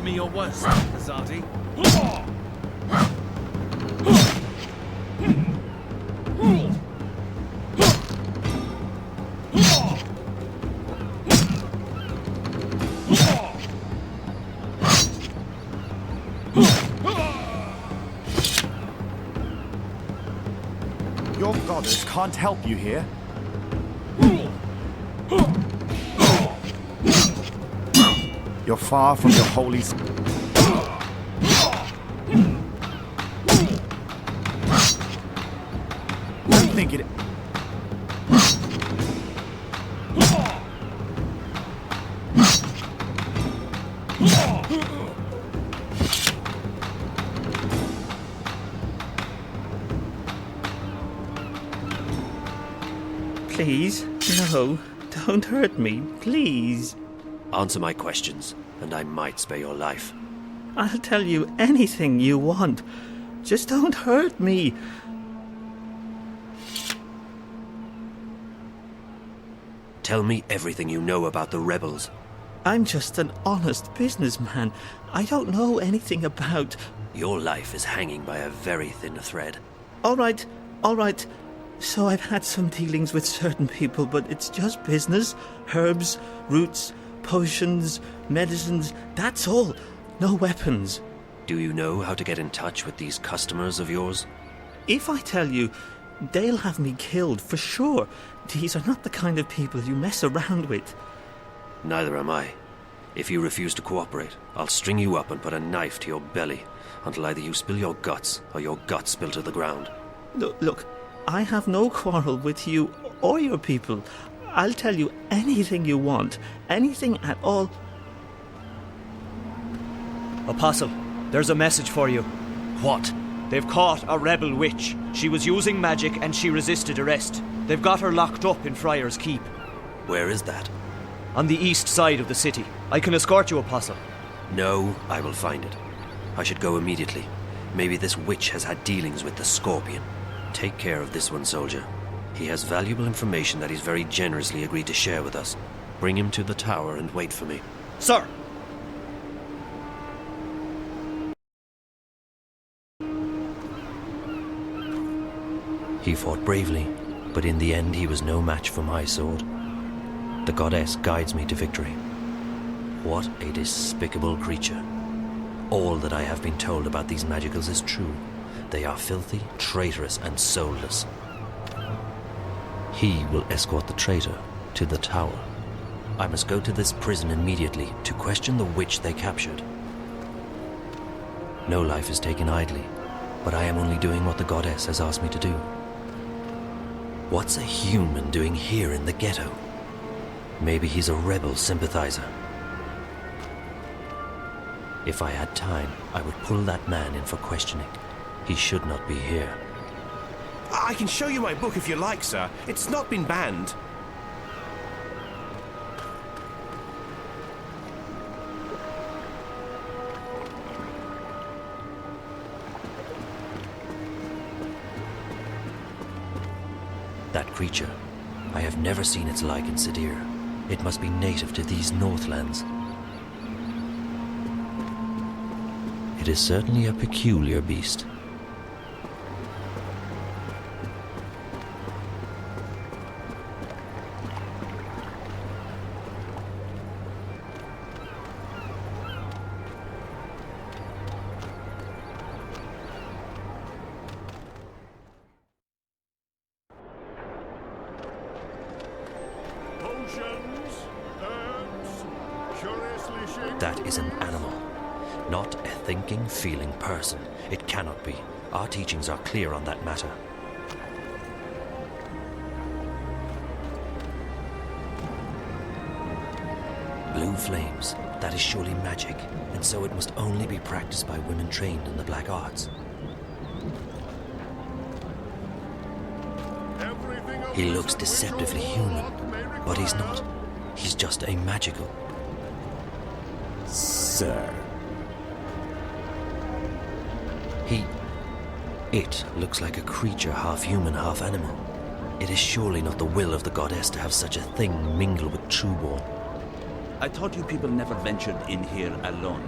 me your worst, Azadi. Your goddess can't help you here. You're far from your holy... Don't think it... Please, no, don't hurt me, please. Answer my questions, and I might spare your life. I'll tell you anything you want. Just don't hurt me. Tell me everything you know about the rebels. I'm just an honest businessman. I don't know anything about... Your life is hanging by a very thin thread. All right. So I've had some dealings with certain people, but it's just business. Herbs, roots, potions, medicines, that's all. No weapons. Do you know how to get in touch with these customers of yours? If I tell you, they'll have me killed for sure. These are not the kind of people you mess around with. Neither am I. If you refuse to cooperate, I'll string you up and put a knife to your belly until either you spill your guts or your guts spill to the ground. Look, I have no quarrel with you or your people. I'll tell you anything you want, anything at all. Apostle, there's a message for you. What? They've caught a rebel witch. She was using magic and she resisted arrest. They've got her locked up in Friar's Keep. Where is that? On the east side of the city. I can escort you, Apostle. No, I will find it. I should go immediately. Maybe this witch has had dealings with the Scorpion. Take care of this one, soldier. He has valuable information that he's very generously agreed to share with us. Bring him to the tower and wait for me. Sir! He fought bravely, but in the end he was no match for my sword. The goddess guides me to victory. What a despicable creature. All that I have been told about these magicals is true. They are filthy, traitorous, and soulless. He will escort the traitor to the tower. I must go to this prison immediately to question the witch they captured. No life is taken idly, but I am only doing what the goddess has asked me to do. What's a human doing here in the ghetto? Maybe he's a rebel sympathizer. If I had time, I would pull that man in for questioning. He should not be here. I can show you my book if you like, sir. It's not been banned. That creature, I have never seen its like in Sadir. It must be native to these Northlands. It is certainly a peculiar beast. That is an animal, not a thinking, feeling person. It cannot be. Our teachings are clear on that matter. Blue flames, that is surely magic, and so it must only be practiced by women trained in the black arts. He looks deceptively human, but he's not. He's just a magical. Sir. It looks like a creature half human, half animal. It is surely not the will of the goddess to have such a thing mingle with Trueborn. I thought you people never ventured in here alone.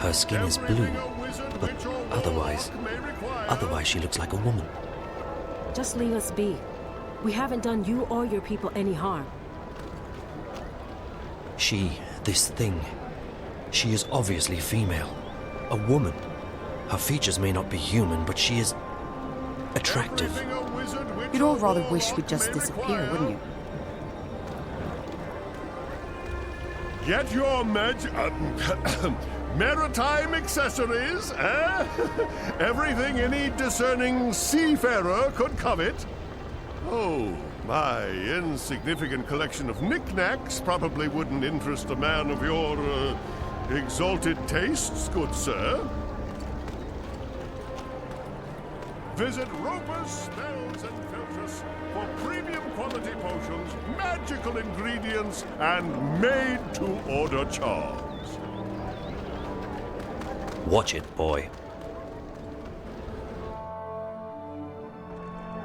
Her skin is blue, but otherwise she looks like a woman. Just leave us be. We haven't done you or your people any harm. This thing, she is obviously female. A woman. Her features may not be human, but she is attractive. You'd all rather wish we'd just disappear, wouldn't you? Get your maritime accessories, eh? Everything any discerning seafarer could covet. Oh, my insignificant collection of knickknacks probably wouldn't interest a man of your exalted tastes, good sir. Visit Roper's Spells and Filters for premium quality potions, magical ingredients, and made-to-order charms. Watch it, boy.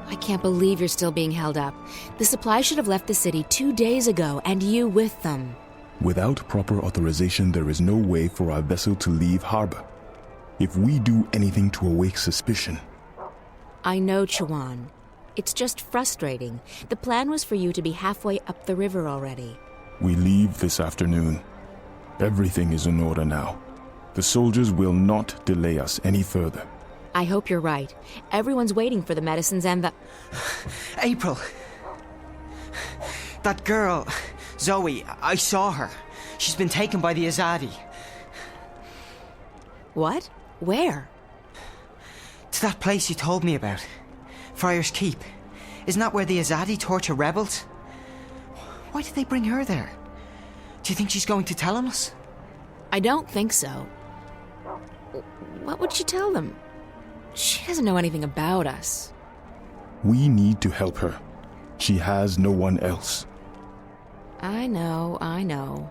I can't believe you're still being held up. The supply should have left the city 2 days ago, and you with them. Without proper authorization, there is no way for our vessel to leave harbor. If we do anything to awake suspicion... I know, Chuan. It's just frustrating. The plan was for you to be halfway up the river already. We leave this afternoon. Everything is in order now. The soldiers will not delay us any further. I hope you're right. Everyone's waiting for the medicines and the... April! That girl, Zoe, I saw her. She's been taken by the Azadi. What? Where? To that place you told me about. Friar's Keep. Isn't that where the Azadi torture rebels? Why did they bring her there? Do you think she's going to tell on us? I don't think so. What would she tell them? She doesn't know anything about us. We need to help her. She has no one else. I know.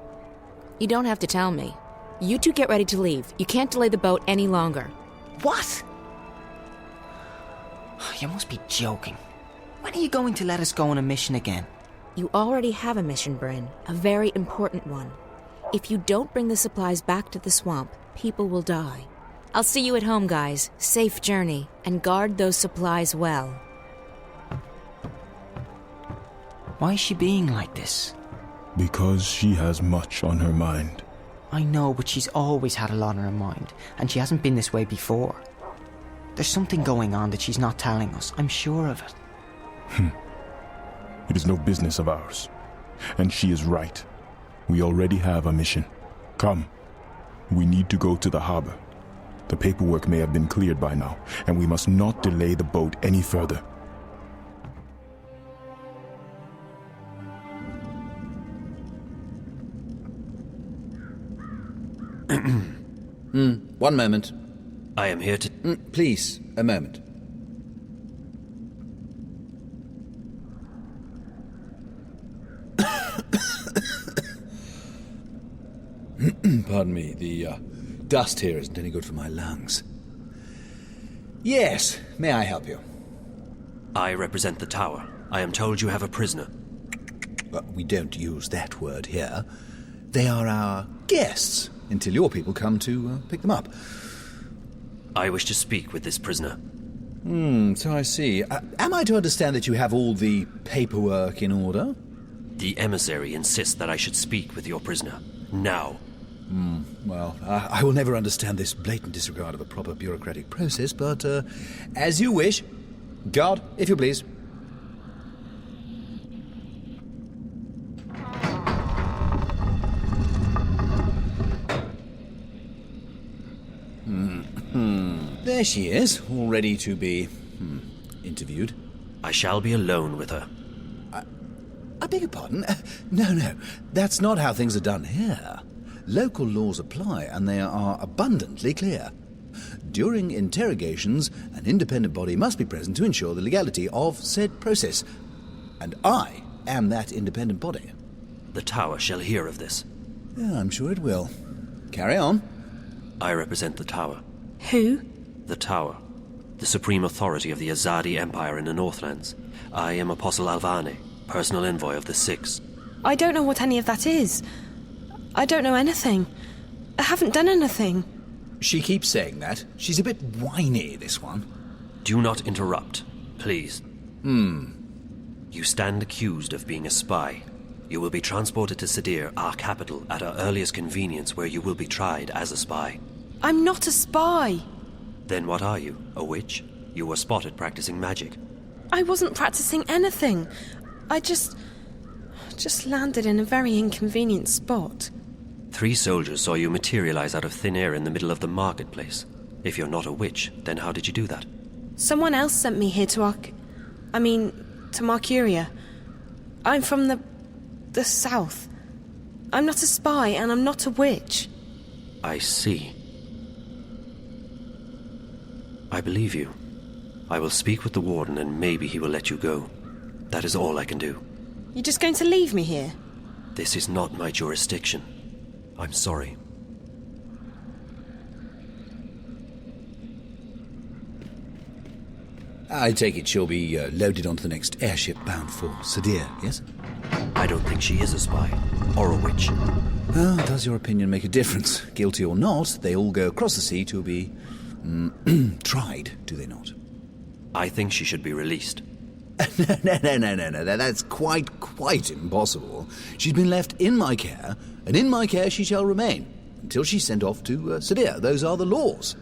You don't have to tell me. You two get ready to leave. You can't delay the boat any longer. What? You must be joking. When are you going to let us go on a mission again? You already have a mission, Bryn. A very important one. If you don't bring the supplies back to the swamp, people will die. I'll see you at home, guys. Safe journey, and guard those supplies well. Why is she being like this? Because she has much on her mind. I know, but she's always had a lot on her mind, and she hasn't been this way before. There's something going on that she's not telling us. I'm sure of it. It is no business of ours. And she is right. We already have a mission. Come. We need to go to the harbor. The paperwork may have been cleared by now, and we must not delay the boat any further. One moment. I am here to... Please, a moment. Pardon me, the dust here isn't any good for my lungs. Yes, may I help you? I represent the tower. I am told you have a prisoner. We don't use that word here. They are our guests, until your people come to pick them up. I wish to speak with this prisoner. So I see. Am I to understand that you have all the paperwork in order? The emissary insists that I should speak with your prisoner. Now. Well, I will never understand this blatant disregard of a proper bureaucratic process, but as you wish. Guard, if you please. There she is, all ready to be interviewed. I shall be alone with her. I beg your pardon? No, that's not how things are done here. Local laws apply, and they are abundantly clear. During interrogations, an independent body must be present to ensure the legality of said process. And I am that independent body. The tower shall hear of this. Yeah, I'm sure it will. Carry on. I represent the tower. Who? The tower. The supreme authority of the Azadi Empire in the Northlands. I am Apostle Alvane, personal envoy of the Six. I don't know what any of that is. I don't know anything. I haven't done anything. She keeps saying that. She's a bit whiny, this one. Do not interrupt, please. You stand accused of being a spy. You will be transported to Sadir, our capital, at our earliest convenience, where you will be tried as a spy. I'm not a spy. Then what are you? A witch? You were spotted practicing magic. I wasn't practicing anything. I just landed in a very inconvenient spot. 3 soldiers saw you materialize out of thin air in the middle of the marketplace. If you're not a witch, then how did you do that? Someone else sent me here to Marcuria. I'm from the south. I'm not a spy, and I'm not a witch. I see. I believe you. I will speak with the warden, and maybe he will let you go. That is all I can do. You're just going to leave me here? This is not my jurisdiction. I'm sorry. I take it she'll be loaded onto the next airship bound for Sadir, yes? I don't think she is a spy, or a witch. Well, does your opinion make a difference? Guilty or not, they all go across the sea to be tried, do they not? I think she should be released. No. That's quite impossible. She's been left in my care, and in my care she shall remain, until she's sent off to Sadir. Those are the laws.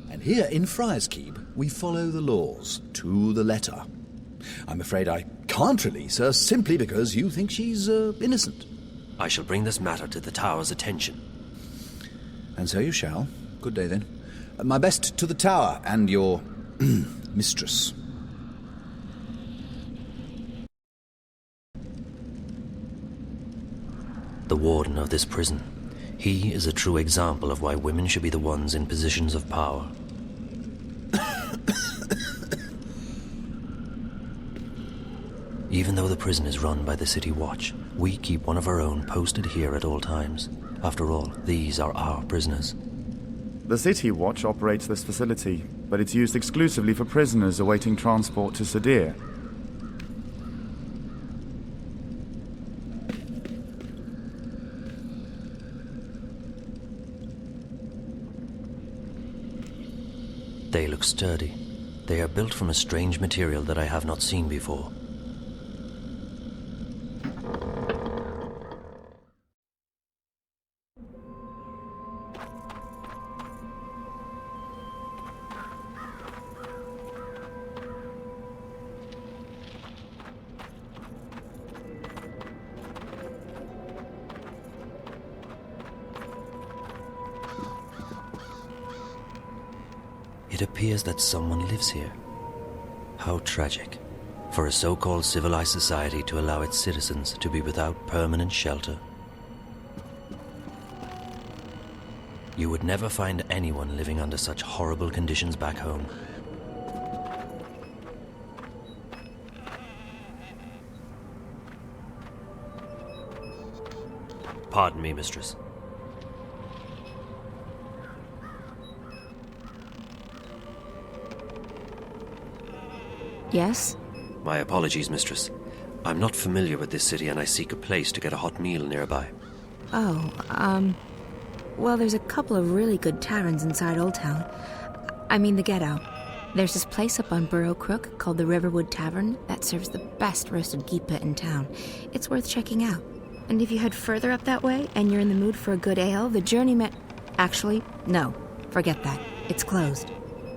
And here in Friar's Keep, we follow the laws to the letter. I'm afraid I can't release her simply because you think she's innocent. I shall bring this matter to the Tower's attention. And so you shall. Good day, then. My best to the Tower and your mistress. The warden of this prison. He is a true example of why women should be the ones in positions of power. Even though the prison is run by the City Watch, we keep one of our own posted here at all times. After all, these are our prisoners. The City Watch operates this facility, but it's used exclusively for prisoners awaiting transport to Sadir. They look sturdy. They are built from a strange material that I have not seen before. It appears that someone lives here. How tragic. For a so-called civilized society to allow its citizens to be without permanent shelter. You would never find anyone living under such horrible conditions back home. Pardon me, mistress. Yes? My apologies, mistress. I'm not familiar with this city and I seek a place to get a hot meal nearby. Oh, well, there's a couple of really good taverns inside Old Town. I mean the Ghetto. There's this place up on Burrow Crook called the Riverwood Tavern that serves the best roasted geepa in town. It's worth checking out. And if you head further up that way and you're in the mood for a good ale, the Journeyman... Actually, no. Forget that. It's closed.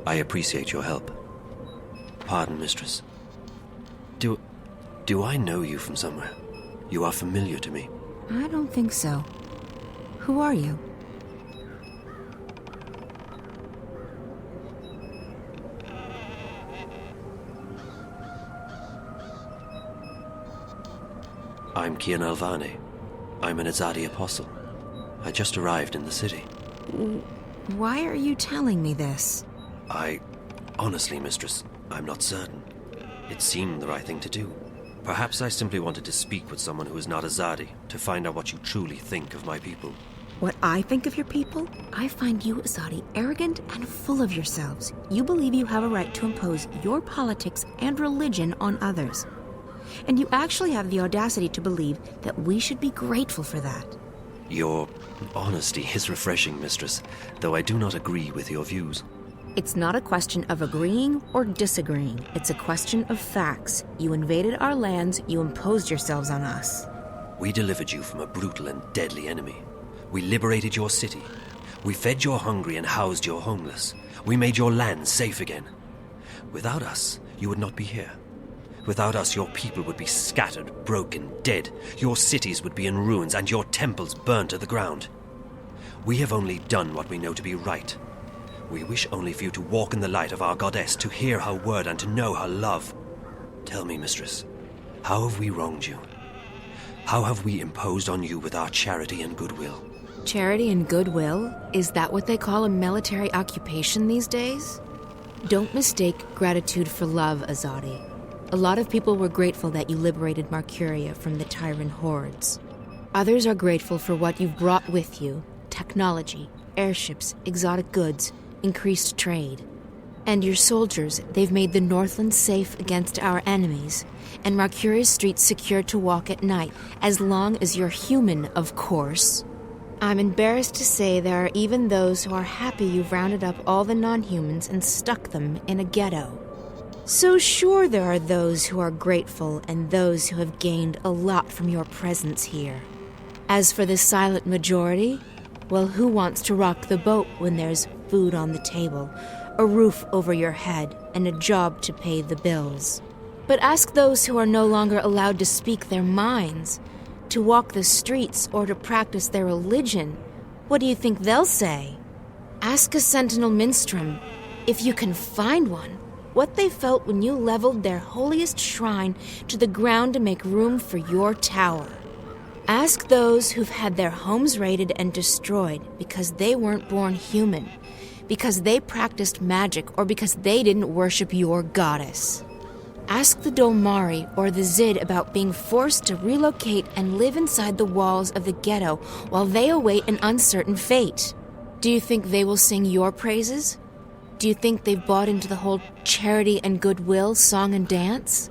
I appreciate your help. Pardon, mistress. Do I know you from somewhere? You are familiar to me. I don't think so. Who are you? I'm Kian Alvane. I'm an Azadi apostle. I just arrived in the city. Why are you telling me this? Honestly, mistress, I'm not certain. It seemed the right thing to do. Perhaps I simply wanted to speak with someone who is not Azadi, to find out what you truly think of my people. What I think of your people? I find you, Azadi, arrogant and full of yourselves. You believe you have a right to impose your politics and religion on others. And you actually have the audacity to believe that we should be grateful for that. Your honesty is refreshing, mistress, though I do not agree with your views. It's not a question of agreeing or disagreeing. It's a question of facts. You invaded our lands, you imposed yourselves on us. We delivered you from a brutal and deadly enemy. We liberated your city. We fed your hungry and housed your homeless. We made your land safe again. Without us, you would not be here. Without us, your people would be scattered, broken, dead. Your cities would be in ruins and your temples burned to the ground. We have only done what we know to be right. We wish only for you to walk in the light of our goddess, to hear her word and to know her love. Tell me, mistress, how have we wronged you? How have we imposed on you with our charity and goodwill? Charity and goodwill? Is that what they call a military occupation these days? Don't mistake gratitude for love, Azadi. A lot of people were grateful that you liberated Marcuria from the Tyrant hordes. Others are grateful for what you've brought with you: technology, airships, exotic goods, increased trade. And your soldiers, they've made the Northland safe against our enemies, and Marcuria's streets secure to walk at night, as long as you're human, of course. I'm embarrassed to say there are even those who are happy you've rounded up all the non-humans and stuck them in a ghetto. So sure, there are those who are grateful and those who have gained a lot from your presence here. As for the silent majority, well, who wants to rock the boat when there's food on the table, a roof over your head, and a job to pay the bills? But ask those who are no longer allowed to speak their minds, to walk the streets, or to practice their religion. What do you think they'll say? Ask a sentinel minstrel, if you can find one, what they felt when you leveled their holiest shrine to the ground to make room for your tower. Ask those who've had their homes raided and destroyed because they weren't born human, because they practiced magic, or because they didn't worship your goddess. Ask the Dolmari or the Zid about being forced to relocate and live inside the walls of the ghetto while they await an uncertain fate. Do you think they will sing your praises? Do you think they've bought into the whole charity and goodwill song and dance?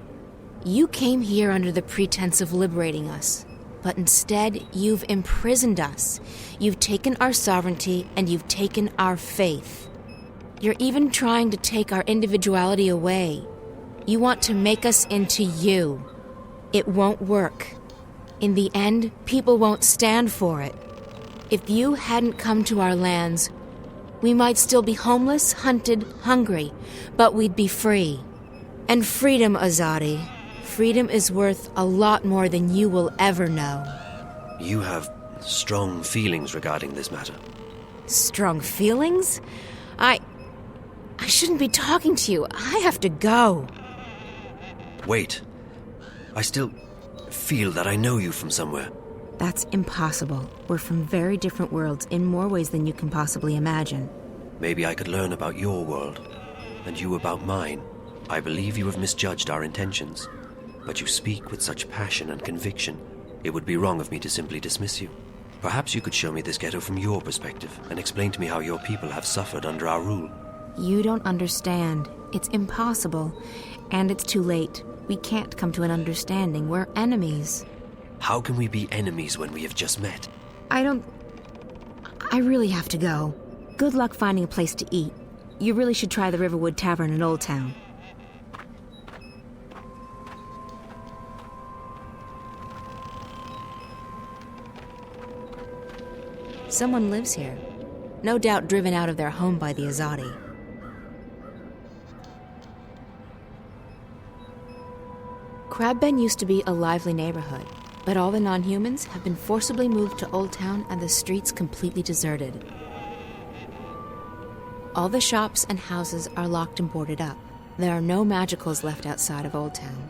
You came here under the pretense of liberating us, but instead you've imprisoned us. You've taken our sovereignty and you've taken our faith. You're even trying to take our individuality away. You want to make us into you. It won't work. In the end, people won't stand for it. If you hadn't come to our lands, we might still be homeless, hunted, hungry, but we'd be free. And freedom, Azadi. Freedom is worth a lot more than you will ever know. You have strong feelings regarding this matter. Strong feelings? I shouldn't be talking to you. I have to go. Wait. I still feel that I know you from somewhere. That's impossible. We're from very different worlds in more ways than you can possibly imagine. Maybe I could learn about your world, and you about mine. I believe you have misjudged our intentions, but you speak with such passion and conviction. It would be wrong of me to simply dismiss you. Perhaps you could show me this ghetto from your perspective, and explain to me how your people have suffered under our rule. You don't understand. It's impossible. And it's too late. We can't come to an understanding. We're enemies. How can we be enemies when we have just met? I really have to go. Good luck finding a place to eat. You really should try the Riverwood Tavern in Old Town. Someone lives here. No doubt driven out of their home by the Azadi. Crabben used to be a lively neighborhood, but all the non-humans have been forcibly moved to Old Town and the streets completely deserted. All the shops and houses are locked and boarded up. There are no magicals left outside of Old Town.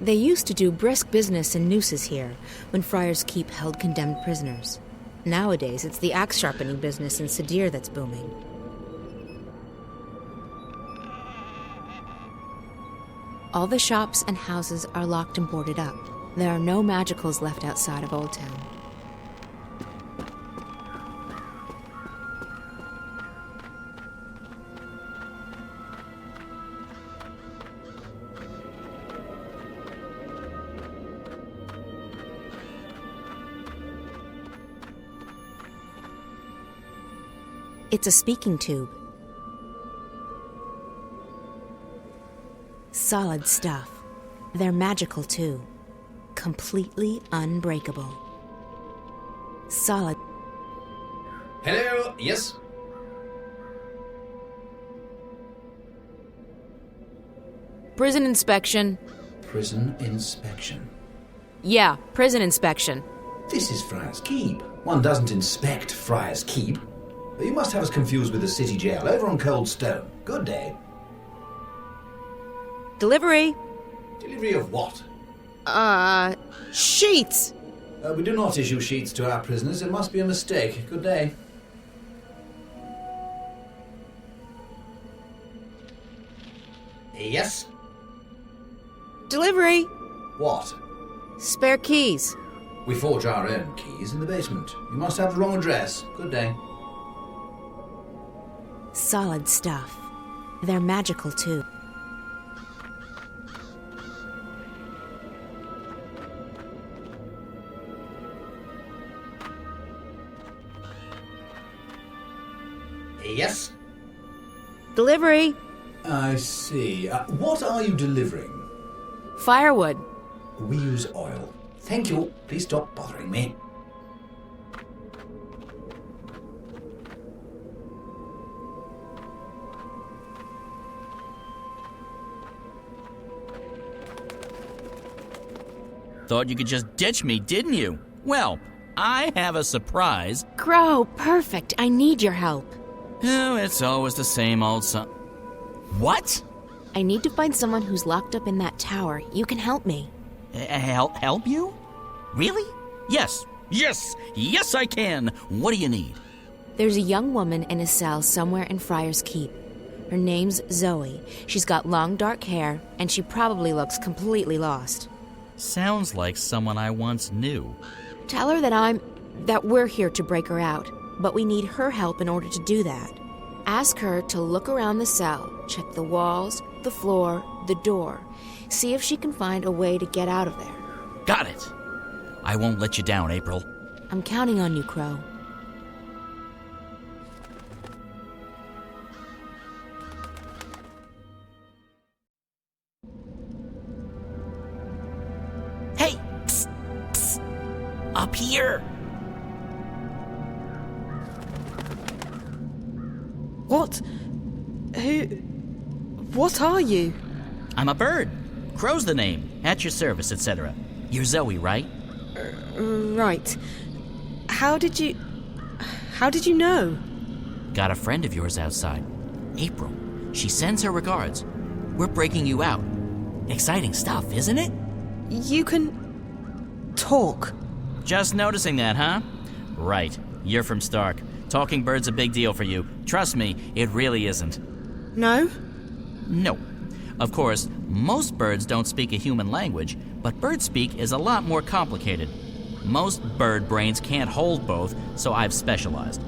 They used to do brisk business in nooses here, when Friar's Keep held condemned prisoners. Nowadays, it's the axe-sharpening business in Sadir that's booming. All the shops and houses are locked and boarded up. There are no magicals left outside of Old Town. It's a speaking tube. Solid stuff. They're magical too. Completely unbreakable. Solid. Hello, yes? Prison inspection. Prison inspection. Yeah, prison inspection. This is Friar's Keep. One doesn't inspect Friar's Keep. You must have us confused with the city jail over on Cold Stone. Good day. Delivery. Delivery of what? Sheets! We do not issue sheets to our prisoners. It must be a mistake. Good day. Yes? Delivery. What? Spare keys. We forge our own keys in the basement. You must have the wrong address. Good day. Solid stuff. They're magical too. Yes? Delivery. I see. What are you delivering? Firewood. We use oil. Thank you. Please stop bothering me. Thought you could just ditch me, didn't you? Well, I have a surprise. Crow, perfect. I need your help. Oh, it's always the same old son. What? I need to find someone who's locked up in that tower. You can help me. Help you? Really? Yes, I can. What do you need? There's a young woman in a cell somewhere in Friar's Keep. Her name's Zoe. She's got long dark hair, and she probably looks completely lost. Sounds like someone I once knew. Tell her that we're here to break her out, but we need her help in order to do that. Ask her to look around the cell, check the walls, the floor, the door. See if she can find a way to get out of there. Got it. I won't let you down, April. I'm counting on you, Crow. Hey! Psst, psst. Up here! What? What are you? I'm a bird. Crow's the name. At your service, etc. You're Zoe, right? Right. How did you know? Got a friend of yours outside. April. She sends her regards. We're breaking you out. Exciting stuff, isn't it? You can talk. Just noticing that, huh? Right. You're from Stark. Talking bird's a big deal for you. Trust me, it really isn't. No? No. Of course, most birds don't speak a human language, but bird speak is a lot more complicated. Most bird brains can't hold both, so I've specialized.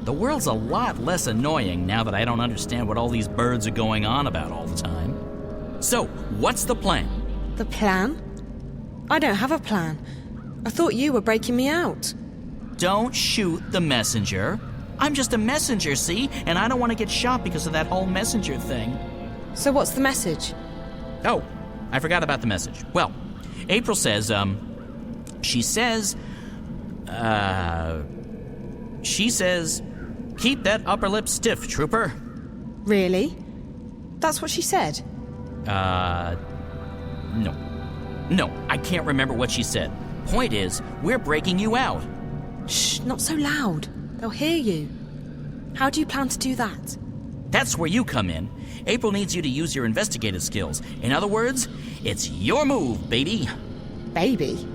The world's a lot less annoying now that I don't understand what all these birds are going on about all the time. So, what's the plan? The plan? I don't have a plan. I thought you were breaking me out. Don't shoot the messenger. I'm just a messenger, see? And I don't want to get shot because of that whole messenger thing. So what's the message? Oh, I forgot about the message. Well, April says, she says, keep that upper lip stiff, trooper. Really? That's what she said? No, I can't remember what she said. Point is, we're breaking you out. Shh, not so loud. They'll hear you. How do you plan to do that? That's where you come in. April needs you to use your investigative skills. In other words, it's your move, baby. Baby?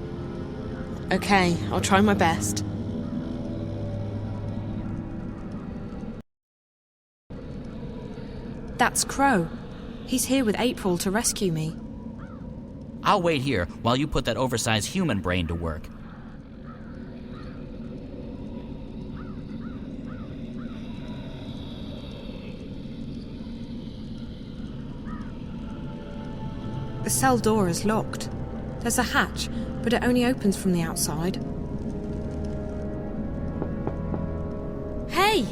Okay, I'll try my best. That's Crow. He's here with April to rescue me. I'll wait here while you put that oversized human brain to work. The cell door is locked. There's a hatch, but it only opens from the outside. Hey!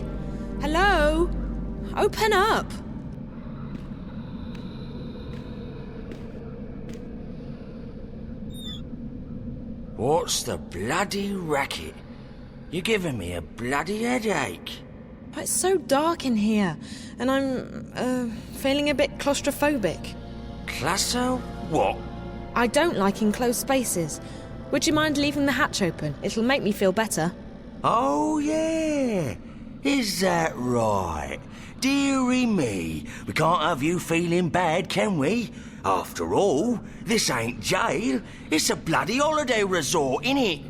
Hello? Open up! What's the bloody racket? You're giving me a bloody headache. It's so dark in here, and I'm, feeling a bit claustrophobic. Classo? What? I don't like enclosed spaces. Would you mind leaving the hatch open? It'll make me feel better. Oh, yeah. Is that right? Dearie me, we can't have you feeling bad, can we? After all, this ain't jail. It's a bloody holiday resort, innit?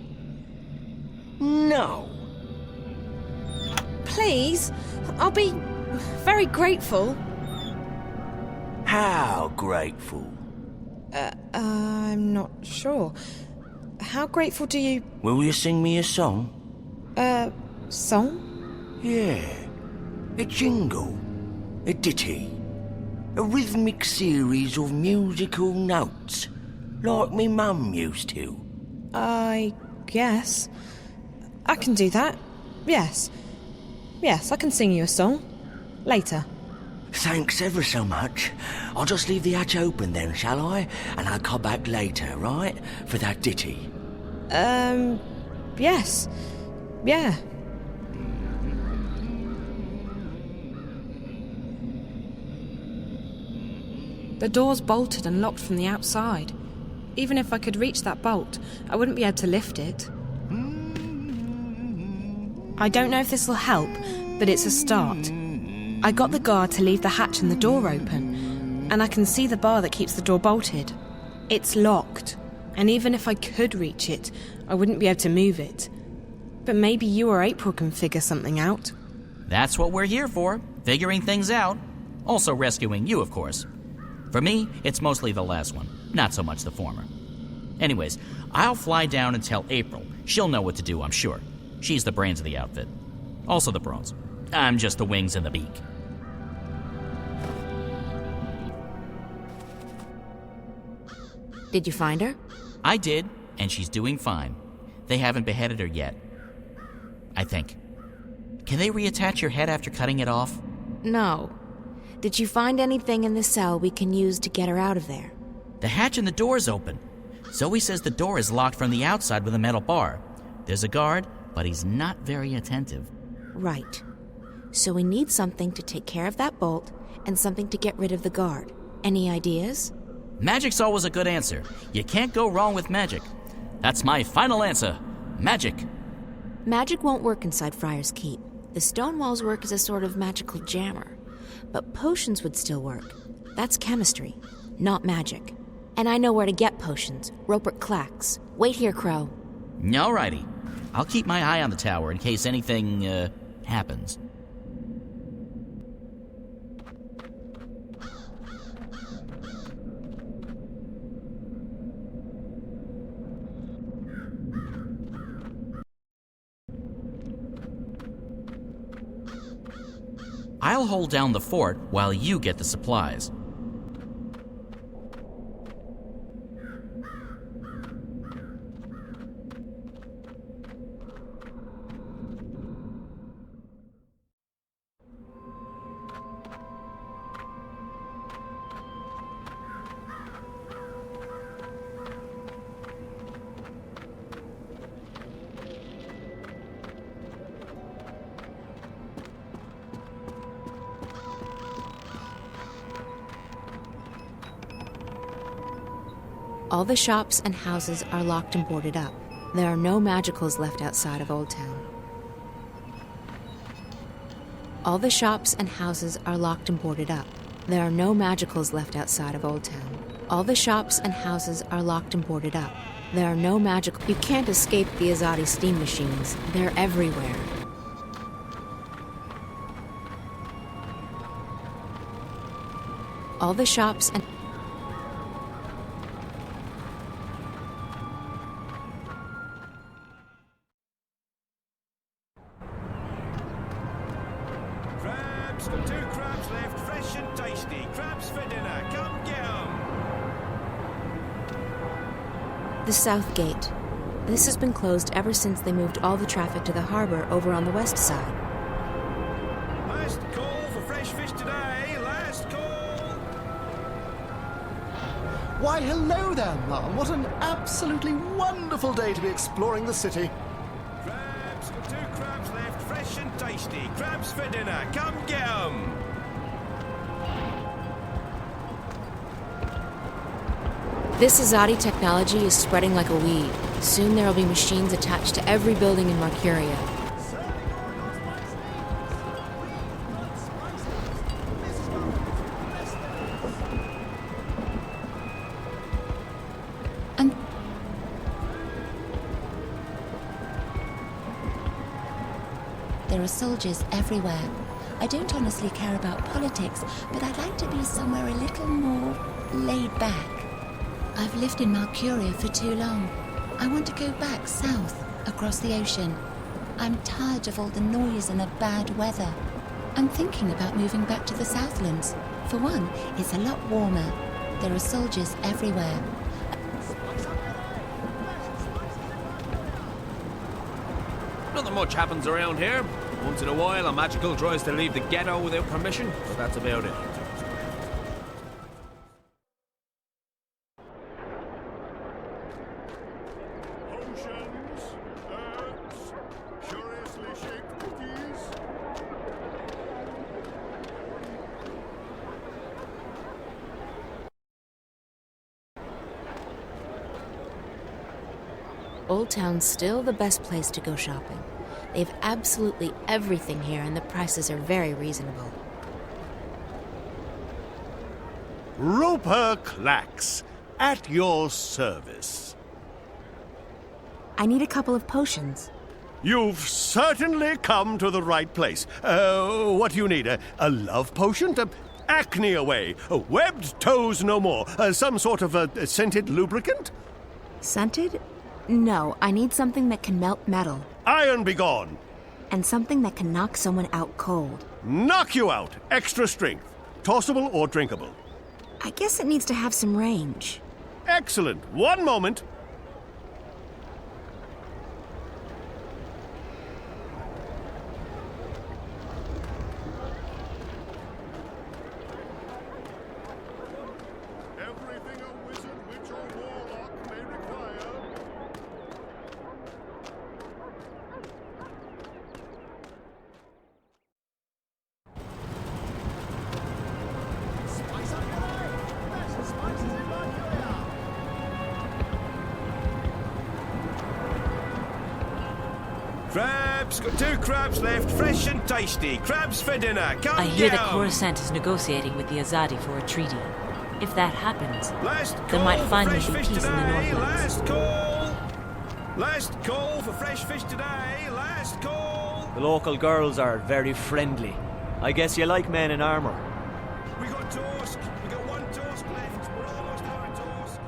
No. Please, I'll be very grateful. How grateful? I'm not sure. How grateful do you... Will you sing me a song? Song? Yeah. A jingle. A ditty. A rhythmic series of musical notes. Like me mum used to. I guess. I can do that. Yes. Yes, I can sing you a song. Later. Thanks ever so much. I'll just leave the hatch open then, shall I? And I'll come back later, right? For that ditty. Yes. Yeah. The door's bolted and locked from the outside. Even if I could reach that bolt, I wouldn't be able to lift it. I don't know if this will help, but it's a start. I got the guard to leave the hatch and the door open, and I can see the bar that keeps the door bolted. It's locked, and even if I could reach it, I wouldn't be able to move it. But maybe you or April can figure something out. That's what we're here for, figuring things out. Also rescuing you, of course. For me, it's mostly the last one, not so much the former. Anyways, I'll fly down and tell April. She'll know what to do, I'm sure. She's the brains of the outfit. Also the brains. I'm just the wings and the beak. Did you find her? I did, and she's doing fine. They haven't beheaded her yet. I think. Can they reattach your head after cutting it off? No. Did you find anything in the cell we can use to get her out of there? The hatch and the door's open. Zoe says the door is locked from the outside with a metal bar. There's a guard, but he's not very attentive. Right. So we need something to take care of that bolt and something to get rid of the guard. Any ideas? Magic's always a good answer. You can't go wrong with magic. That's my final answer. Magic. Magic won't work inside Friar's Keep. The stone walls work as a sort of magical jammer. But potions would still work. That's chemistry, not magic. And I know where to get potions. Rupert Clacks. Wait here, Crow. Alrighty. I'll keep my eye on the tower in case anything, happens. I'll hold down the fort while you get the supplies. All the shops and houses are locked and boarded up. There are no magicals left outside of Old Town. All the shops and houses are locked and boarded up. There are no magicals left outside of Old Town. All the shops and houses are locked and boarded up. There are no magical... You can't escape the Azadi steam machines. They're everywhere. All the shops and... Crabs, got 2 crabs left, fresh and tasty. Crabs for dinner, come get 'em. The South Gate. This has been closed ever since they moved all the traffic to the harbor over on the west side. Last call for fresh fish today. Last call. Why, hello there, Mum. What an absolutely wonderful day to be exploring the city. Crabs, got 2 crabs left, fresh and tasty. Crabs for dinner, come get 'em. This Azadi technology is spreading like a weed. Soon there will be machines attached to every building in Marcuria. There are soldiers everywhere. I don't honestly care about politics, but I'd like to be somewhere a little more laid back. I've lived in Marcuria for too long. I want to go back south, across the ocean. I'm tired of all the noise and the bad weather. I'm thinking about moving back to the Southlands. For one, it's a lot warmer. There are soldiers everywhere. Nothing much happens around here. Once in a while, a magical tries to leave the ghetto without permission, but that's about it. Potions, herbs, curiously shaped cookies. Old Town's still the best place to go shopping. They've absolutely everything here and the prices are very reasonable. Roper Clacks, at your service. I need a couple of potions. You've certainly come to the right place. What do you need? A love potion? Acne away. Webbed toes no more. Some sort of a scented lubricant? Scented? No, I need something that can melt metal. Iron be gone. And something that can knock someone out cold. Knock you out. Extra strength. Tossable or drinkable? I guess it needs to have some range. Excellent. One moment. Everything a wizard, witch, or warlock may require. Crabs, got 2 crabs left, fresh and tasty. Crabs for dinner, come I hear get the 'em. Coruscant is negotiating with the Azadi for a treaty. If that happens, Last there call might for finally fresh be fish peace in the today. Northlands. Last call. Last call for fresh fish today. Last call. The local girls are very friendly. I guess you like men in armour. We got toast. We got 1 toast left. We're almost out of toast.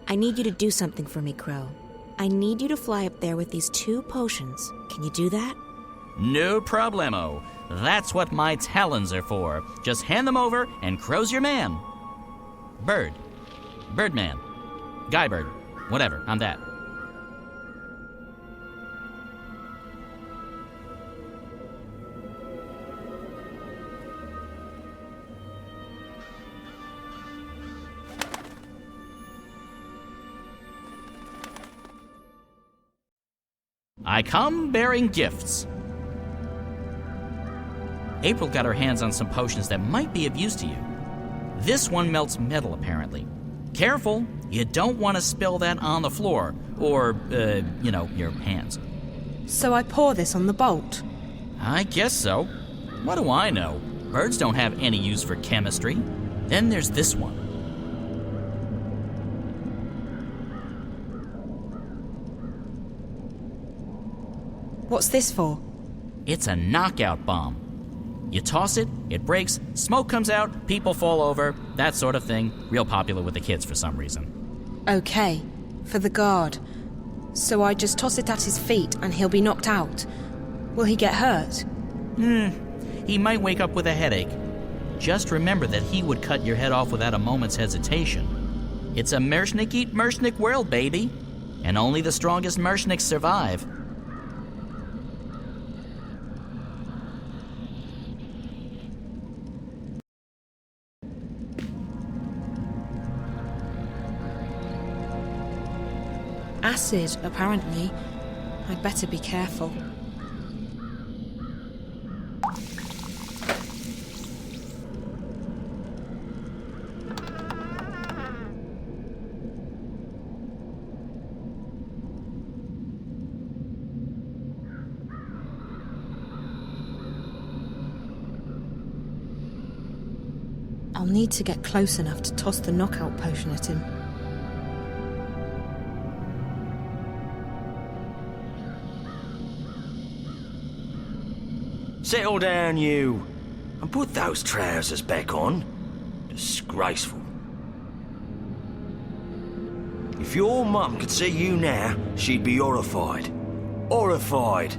I need you to do something for me, Crow. I need you to fly up there with these 2 potions. Can you do that? No problemo. That's what my talons are for. Just hand them over and Crow's your man. Bird. Birdman. Guybird. Whatever, I'm that. I come bearing gifts. April got her hands on some potions that might be of use to you. This one melts metal, apparently. Careful, you don't want to spill that on the floor, or, your hands. So I pour this on the bolt? I guess so. What do I know? Birds don't have any use for chemistry. Then there's this one. What's this for? It's a knockout bomb. You toss it, it breaks, smoke comes out, people fall over, that sort of thing. Real popular with the kids for some reason. Okay, for the guard. So I just toss it at his feet and he'll be knocked out. Will he get hurt? He might wake up with a headache. Just remember that he would cut your head off without a moment's hesitation. It's a Mershnik eat Mershnik world, baby. And only the strongest Mershniks survive. Acid, apparently. I'd better be careful. I'll need to get close enough to toss the knockout potion at him. Settle down, you, and put those trousers back on. Disgraceful. If your mum could see you now, she'd be horrified. Horrified.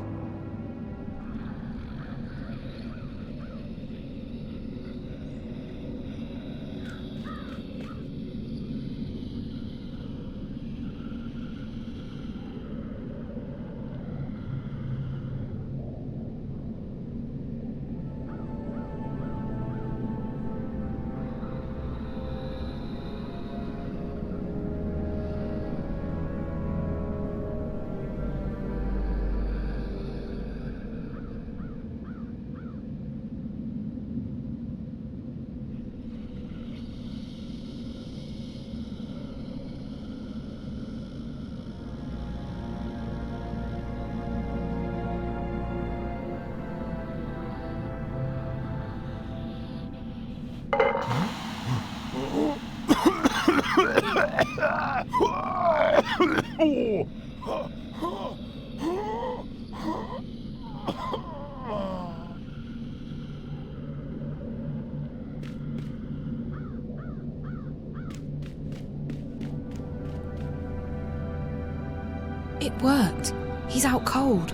It worked. He's out cold.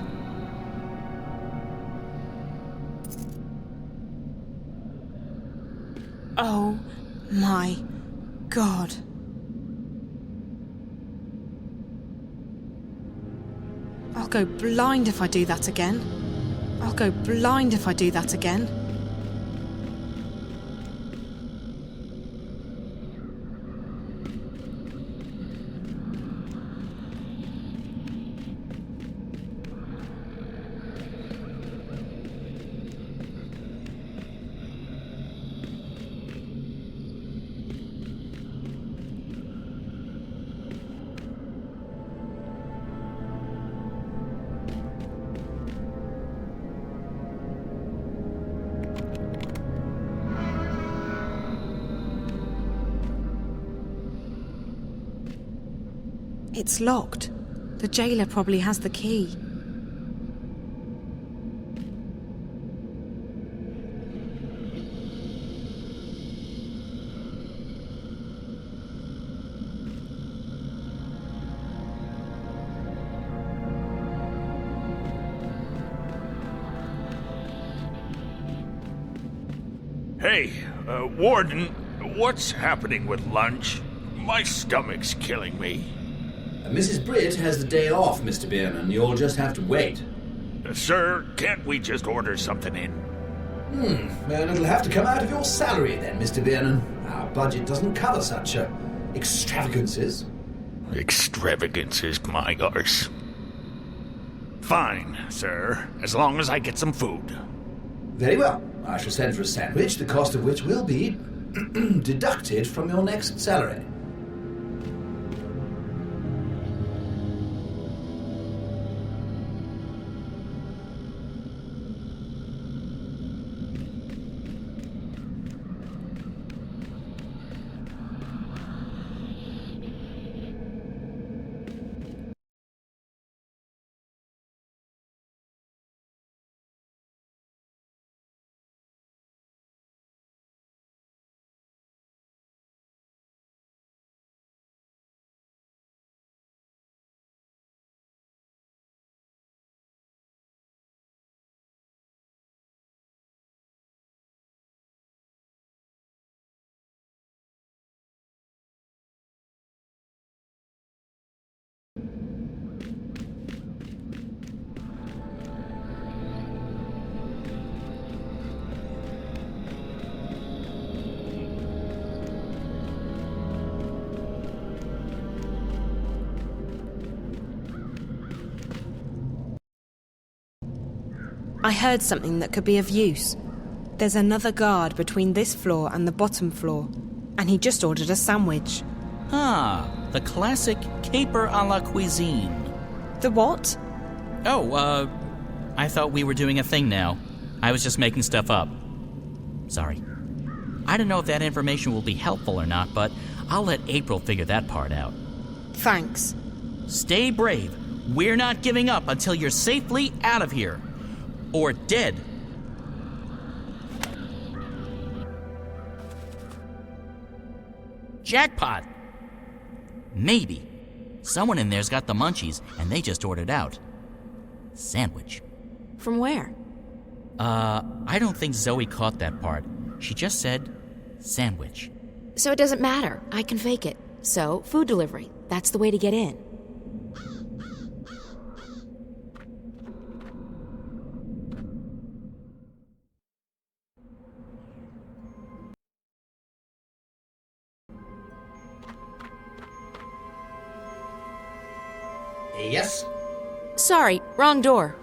Oh my God. I'll go blind if I do that again. I'll go blind if I do that again. It's locked. The jailer probably has the key. Hey, Warden, what's happening with lunch? My stomach's killing me. Mrs. Britt has the day off, Mr. Bierman. You'll just have to wait. Sir, can't we just order something in? Well, it'll have to come out of your salary then, Mr. Bierman. Our budget doesn't cover such extravagances. Extravagances, my arse. Fine, sir, as long as I get some food. Very well. I shall send for a sandwich, the cost of which will be deducted from your next salary. I heard something that could be of use. There's another guard between this floor and the bottom floor, and he just ordered a sandwich. Ah, the classic caper a la cuisine. The what? Oh, I thought we were doing a thing now. I was just making stuff up. Sorry. I don't know if that information will be helpful or not, but I'll let April figure that part out. Thanks. Stay brave. We're not giving up until you're safely out of here. Or dead. Jackpot! Maybe. Someone in there's got the munchies, and they just ordered out. Sandwich. From where? I don't think Zoe caught that part. She just said sandwich. So it doesn't matter. I can fake it. So, food delivery. That's the way to get in. Yes? Sorry, wrong door.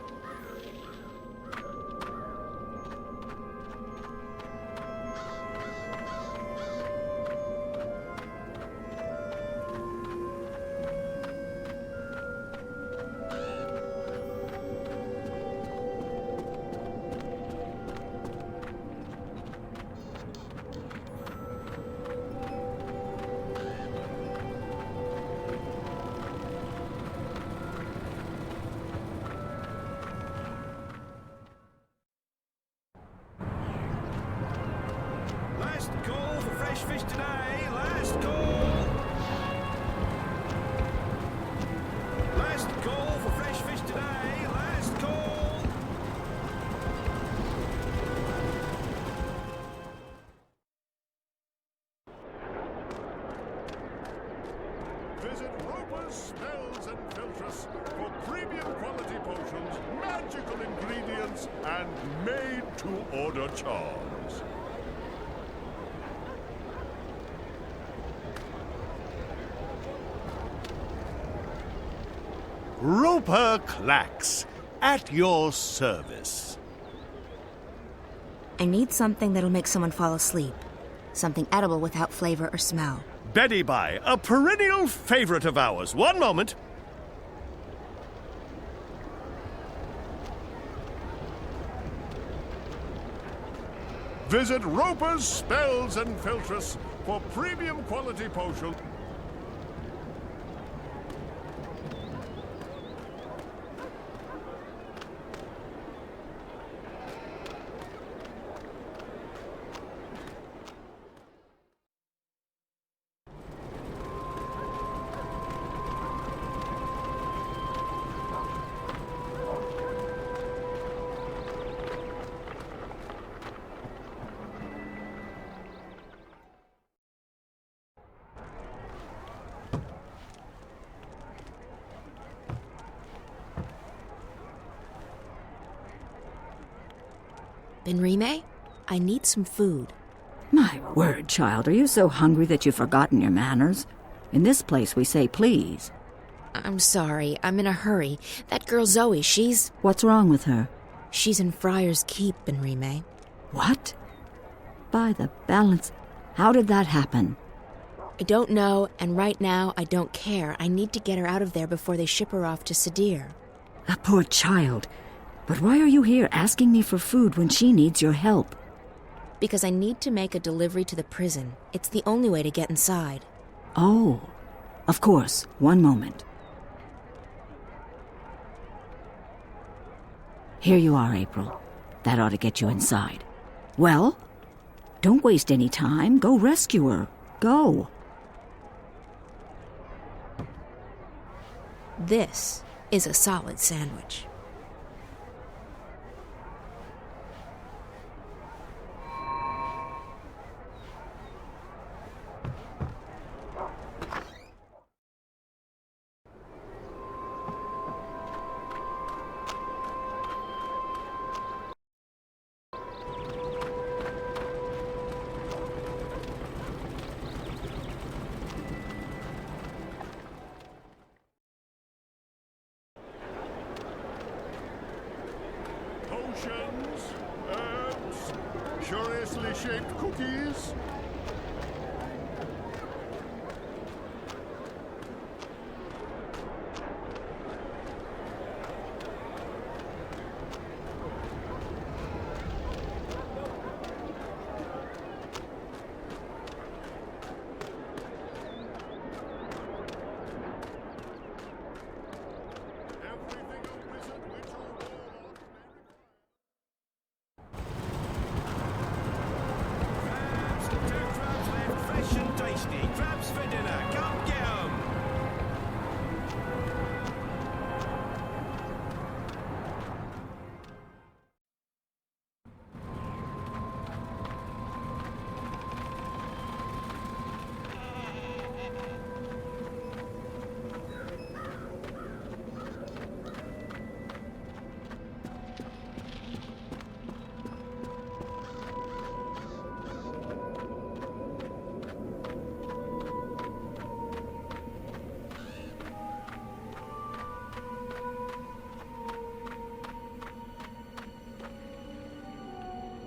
Last call for fresh fish today. Last call. Last call for fresh fish today. Last call. Visit Roper's Spells and Filtress for premium quality potions, magical ingredients, and made-to-order charms. Roper Clacks, at your service. I need something that'll make someone fall asleep. Something edible without flavor or smell. Betty Bye, a perennial favorite of ours. One moment. Visit Roper's Spells and Filtress for premium quality potions. Benrime, I need some food. My word, child, are you so hungry that you've forgotten your manners? In this place we say please. I'm sorry, I'm in a hurry. That girl Zoe, she's... What's wrong with her? She's in Friar's Keep, Benrime. What? By the balance, how did that happen? I don't know, and right now I don't care. I need to get her out of there before they ship her off to Sadir. A poor child. But why are you here asking me for food when she needs your help? Because I need to make a delivery to the prison. It's the only way to get inside. Oh, of course. One moment. Here you are, April. That ought to get you inside. Well, don't waste any time. Go rescue her. Go. This is a solid sandwich. herbs, curiously shaped cookies. Fresh and tasty. Crabs for dinner. Come get 'em.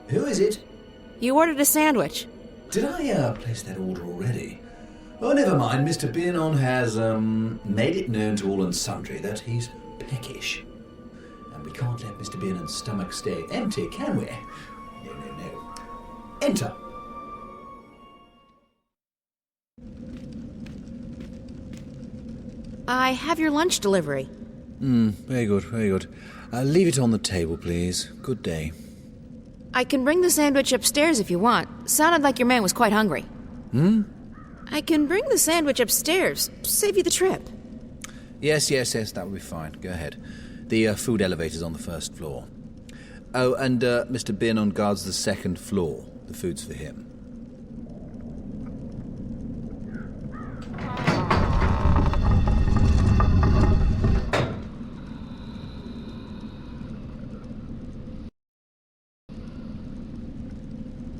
Who is it? You ordered a sandwich. Did I place that order already? Oh, never mind. Mr. Biernon has made it known to all and sundry that he's peckish. And we can't let Mr. Biernon's stomach stay empty, can we? No, no, no. Enter. I have your lunch delivery. Very good, very good. Leave it on the table, please. Good day. I can bring the sandwich upstairs if you want. Sounded like your man was quite hungry. I can bring the sandwich upstairs. Save you the trip. Yes, that will be fine. Go ahead. The food elevator's on the first floor. Oh, and Mr. Biernon guards the second floor. The food's for him.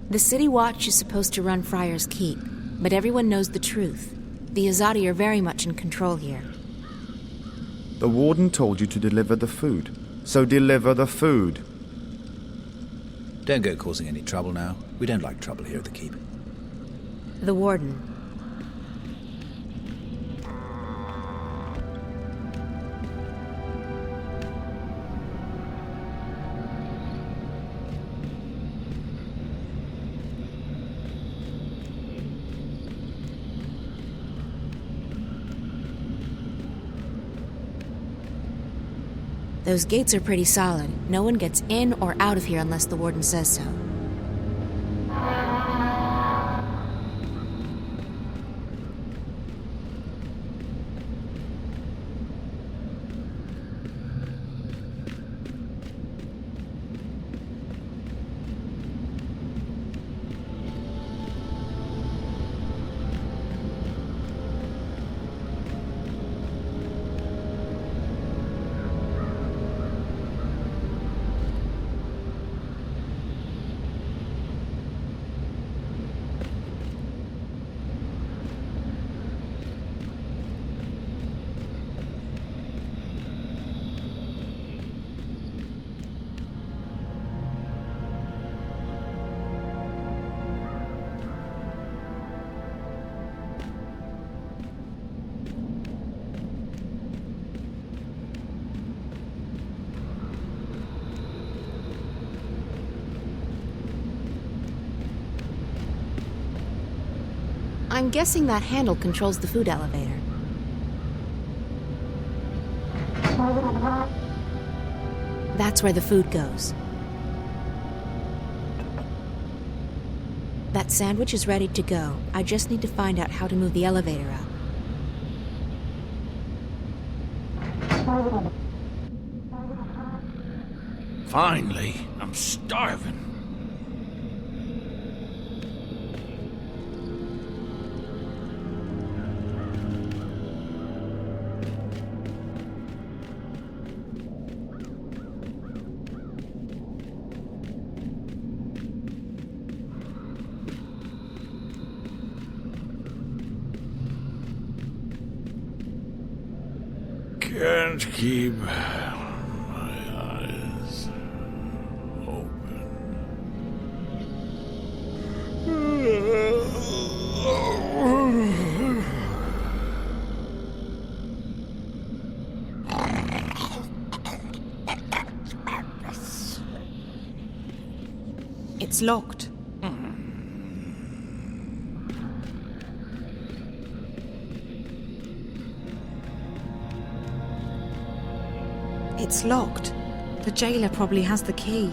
The City Watch is supposed to run Friar's Keep, but everyone knows the truth. The Azadi are very much in control here. The warden told you to deliver the food. So deliver the food. Don't go causing any trouble now. We don't like trouble here at the keep. The warden. Those gates are pretty solid. No one gets in or out of here unless the warden says so. I'm guessing that handle controls the food elevator. That's where the food goes. That sandwich is ready to go. I just need to find out how to move the elevator up. Finally, I'm starving. Can't keep my eyes open. It's locked. It's locked. The jailer probably has the key.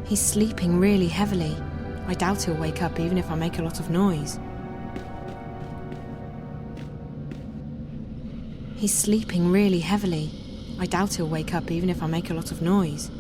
He's sleeping really heavily. I doubt he'll wake up even if I make a lot of noise. He's sleeping really heavily. I doubt he'll wake up even if I make a lot of noise.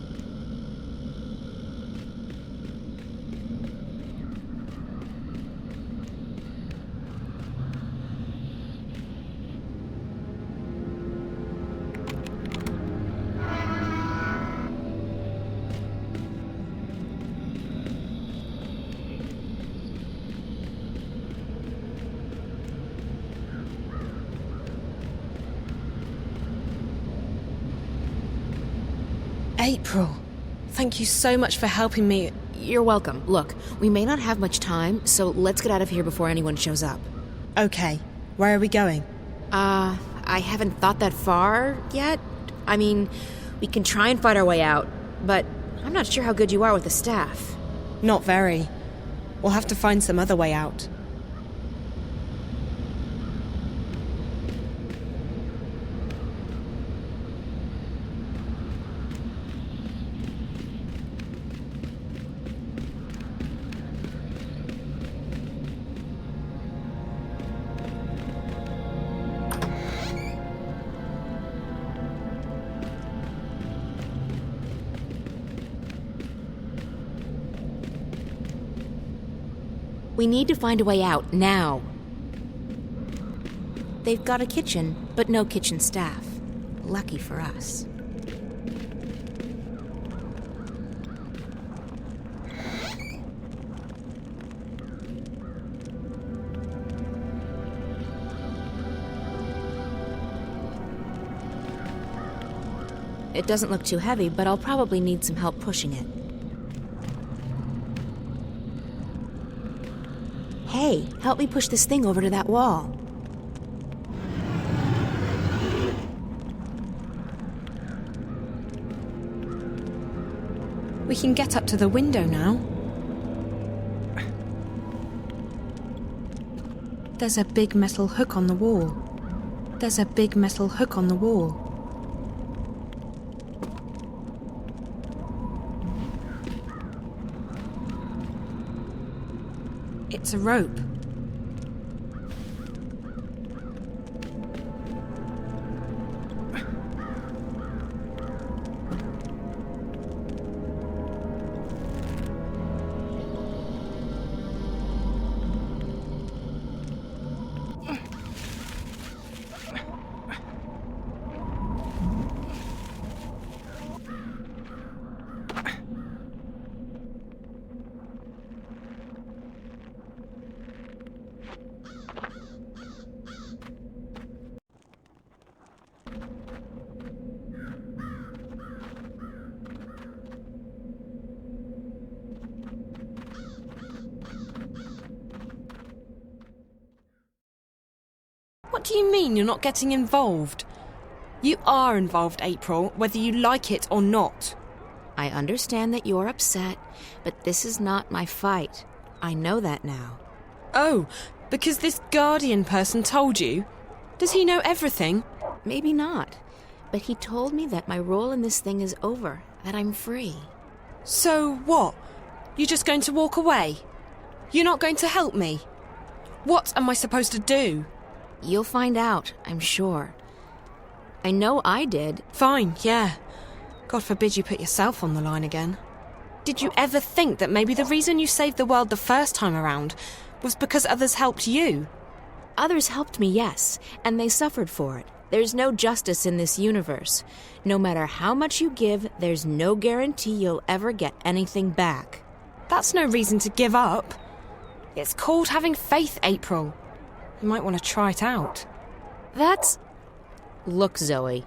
April, thank you so much for helping me. You're welcome. Look, we may not have much time, so let's get out of here before anyone shows up. Okay, where are we going? I haven't thought that far yet. I mean, we can try and fight our way out, but I'm not sure how good you are with the staff. Not very. We'll have to find some other way out. We need to find a way out, now. They've got a kitchen, but no kitchen staff. Lucky for us. It doesn't look too heavy, but I'll probably need some help pushing it. Hey, help me push this thing over to that wall. We can get up to the window now. There's a big metal hook on the wall. There's a big metal hook on the wall. It's a rope. What do you mean you're not getting involved? You are involved, April, whether you like it or not. I understand that you're upset, but this is not my fight. I know that now. Oh, because this Guardian person told you? Does he know everything? Maybe not, but he told me that my role in this thing is over, that I'm free. So what? You're just going to walk away? You're not going to help me? What am I supposed to do? You'll find out, I'm sure. I know I did. Fine, yeah. God forbid you put yourself on the line again. Did you ever think that maybe the reason you saved the world the first time around was because others helped you? Others helped me, yes, and they suffered for it. There's no justice in this universe. No matter how much you give, there's no guarantee you'll ever get anything back. That's no reason to give up. It's called having faith, April. You might want to try it out. That's... Look, Zoe,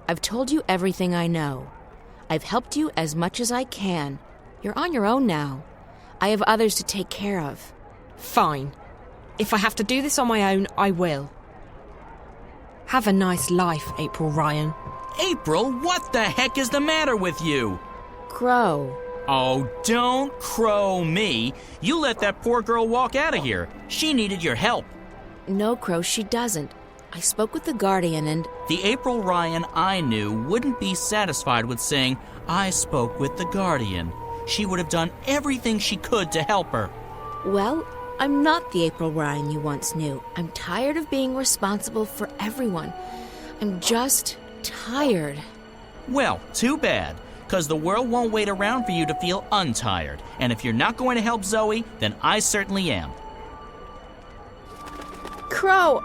I've told you everything I know. I've helped you as much as I can. You're on your own now. I have others to take care of. Fine. If I have to do this on my own, I will. Have a nice life, April Ryan. April, what the heck is the matter with you? Crow. Oh, don't crow me. You let that poor girl walk out of here. She needed your help. No, Crow, she doesn't. I spoke with the Guardian and... The April Ryan I knew wouldn't be satisfied with saying, I spoke with the Guardian. She would have done everything she could to help her. Well, I'm not the April Ryan you once knew. I'm tired of being responsible for everyone. I'm just tired. Well, too bad, because the world won't wait around for you to feel untired. And if you're not going to help Zoe, then I certainly am. Crow!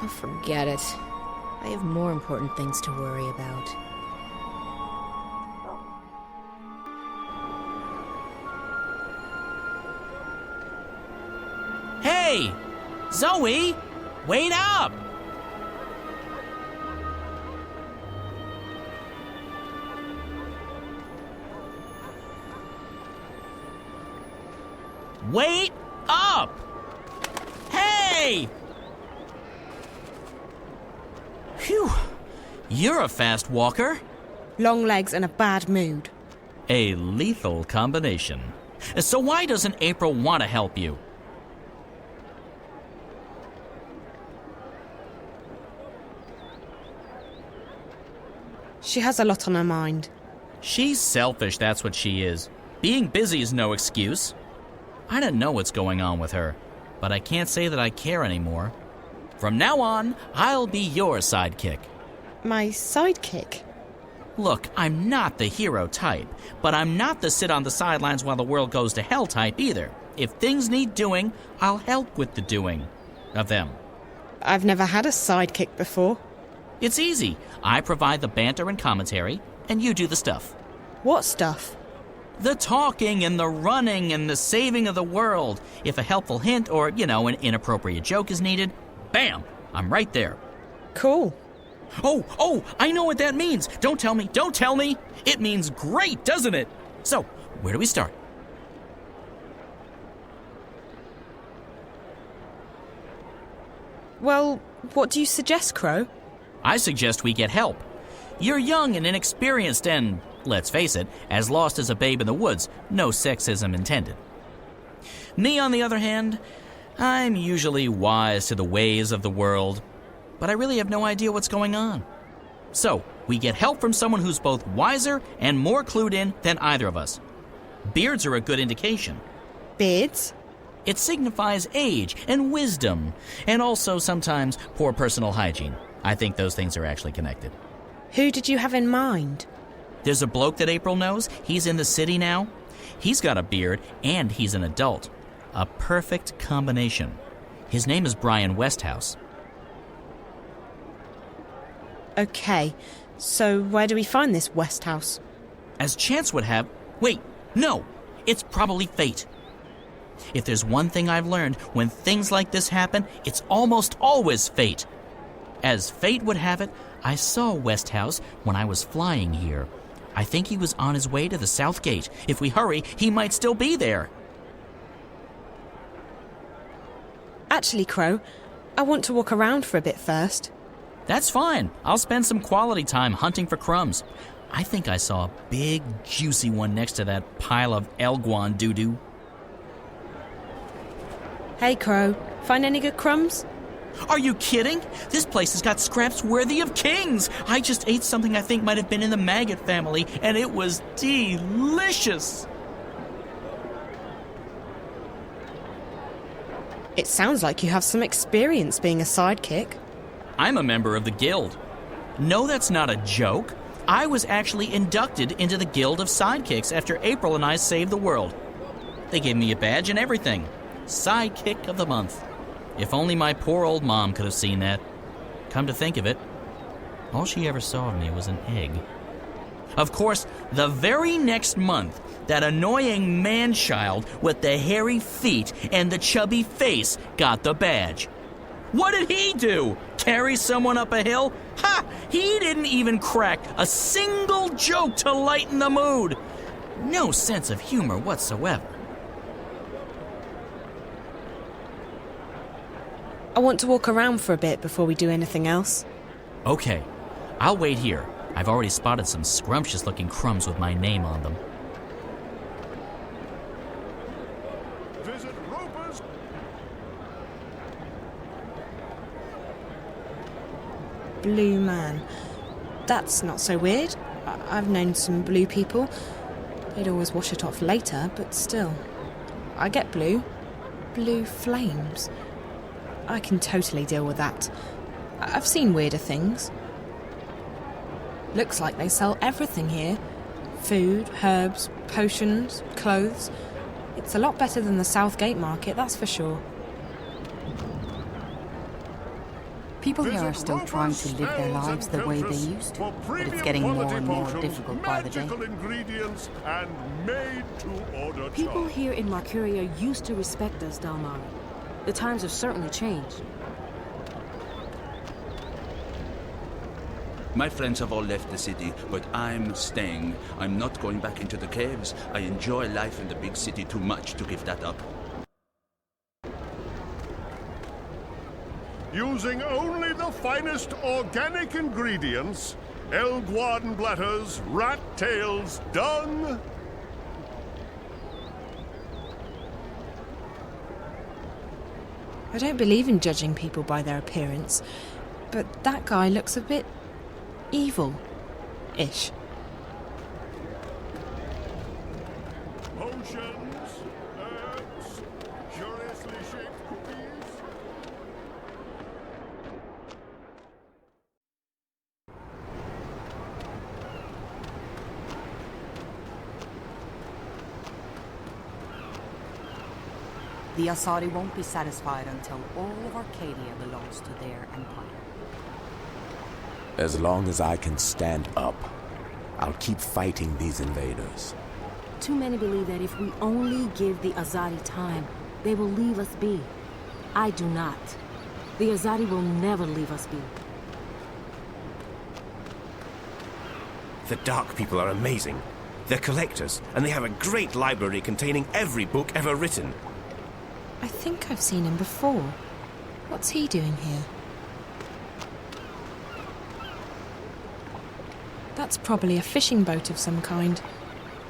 Oh, forget it. I have more important things to worry about. Hey! Zoe! Wait up! Wait up! Hey! Phew! You're a fast walker. Long legs and a bad mood. A lethal combination. So why doesn't April want to help you? She has a lot on her mind. She's selfish, that's what she is. Being busy is no excuse. I don't know what's going on with her, but I can't say that I care anymore. From now on, I'll be your sidekick. My sidekick? Look, I'm not the hero type, but I'm not the sit on the sidelines while the world goes to hell type either. If things need doing, I'll help with the doing of them. I've never had a sidekick before. It's easy. I provide the banter and commentary, and you do the stuff. What stuff? The talking and the running and the saving of the world. If a helpful hint or, an inappropriate joke is needed, bam, I'm right there. Cool. Oh, I know what that means. Don't tell me. It means great, doesn't it? So, where do we start? Well, what do you suggest, Crow? I suggest we get help. You're young and inexperienced and, let's face it, as lost as a babe in the woods. No sexism intended. Me, on the other hand, I'm usually wise to the ways of the world, but I really have no idea what's going on. So, we get help from someone who's both wiser and more clued in than either of us. Beards are a good indication. Beards? It signifies age and wisdom, and also sometimes poor personal hygiene. I think those things are actually connected. Who did you have in mind? There's a bloke that April knows. He's in the city now. He's got a beard, and he's an adult. A perfect combination. His name is Brian Westhouse. Okay, so where do we find this Westhouse? As chance would have... Wait, no! It's probably fate. If there's one thing I've learned, when things like this happen, it's almost always fate. As fate would have it, I saw Westhouse when I was flying here. I think he was on his way to the South Gate. If we hurry, he might still be there. Actually, Crow, I want to walk around for a bit first. That's fine. I'll spend some quality time hunting for crumbs. I think I saw a big, juicy one next to that pile of Elguan doo-doo. Hey, Crow, find any good crumbs? Are you kidding? This place has got scraps worthy of kings. I just ate something I think might have been in the maggot family, and it was delicious. It sounds like you have some experience being a sidekick. I'm a member of the guild. No, that's not a joke. I was actually inducted into the Guild of Sidekicks after April and I saved the world. They gave me a badge and everything. Sidekick of the month. If only my poor old mom could have seen that. Come to think of it, all she ever saw of me was an egg. Of course, the very next month, that annoying man-child with the hairy feet and the chubby face got the badge. What did he do? Carry someone up a hill? Ha! He didn't even crack a single joke to lighten the mood. No sense of humor whatsoever. I want to walk around for a bit before we do anything else. Okay, I'll wait here. I've already spotted some scrumptious-looking crumbs with my name on them. Visit Roper's. Blue man. That's not so weird. I've known some blue people. They'd always wash it off later, but still. I get blue. Blue flames. I can totally deal with that. I've seen weirder things. Looks like they sell everything here. Food, herbs, potions, clothes. It's a lot better than the Southgate market, that's for sure. People here are still trying to live their lives the way they used to, but it's getting more and more difficult by the day. Ingredients and made to order. People here in Mercuria used to respect us, Dalmar. The times have certainly changed. My friends have all left the city, but I'm staying. I'm not going back into the caves. I enjoy life in the big city too much to give that up. Using only the finest organic ingredients, Elguarden bladders, rat tails, dung. I don't believe in judging people by their appearance, but that guy looks a bit evil-ish. Potions, herbs, curiously shaped cookies. The Asari won't be satisfied until all of Arcadia belongs to their empire. As long as I can stand up, I'll keep fighting these invaders. Too many believe that if we only give the Azadi time, they will leave us be. I do not. The Azadi will never leave us be. The Dark People are amazing. They're collectors, and they have a great library containing every book ever written. I think I've seen him before. What's he doing here? That's probably a fishing boat of some kind.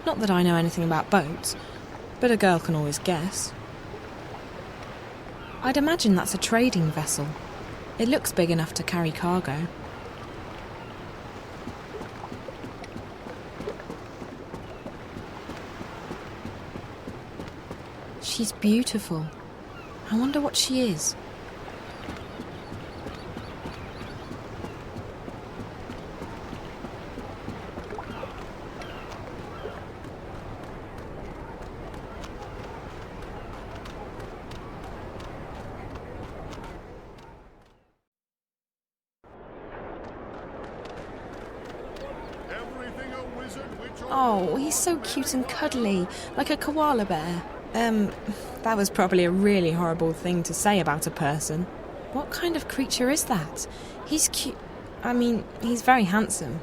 Not that I know anything about boats, but a girl can always guess. I'd imagine that's a trading vessel. It looks big enough to carry cargo. She's beautiful. I wonder what she is. Oh, he's so cute and cuddly, like a koala bear. That was probably a really horrible thing to say about a person. What kind of creature is that? He's cute. I mean, he's very handsome.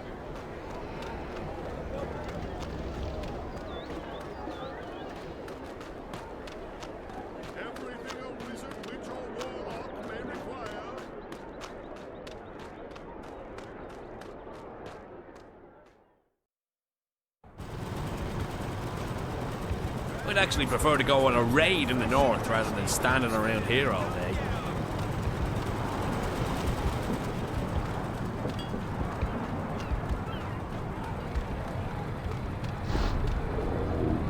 I'd actually prefer to go on a raid in the north rather than standing around here all day.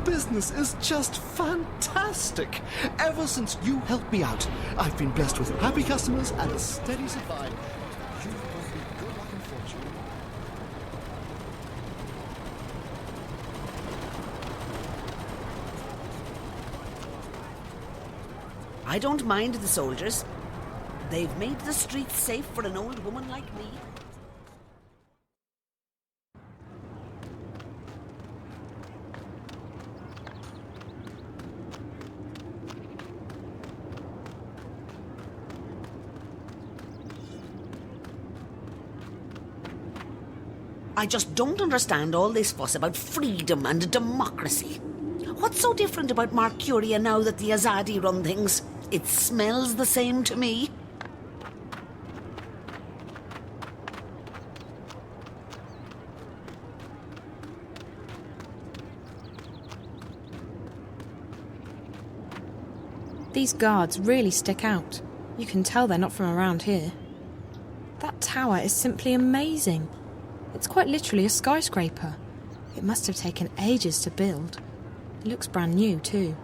Business is just fantastic. Ever since you helped me out, I've been blessed with happy customers and a steady supply. You've brought me good luck and fortune. I don't mind the soldiers. They've made the streets safe for an old woman like me. I just don't understand all this fuss about freedom and democracy. What's so different about Marcuria now that the Azadi run things? It smells the same to me. These guards really stick out. You can tell they're not from around here. That tower is simply amazing. It's quite literally a skyscraper. It must have taken ages to build. It looks brand new, too.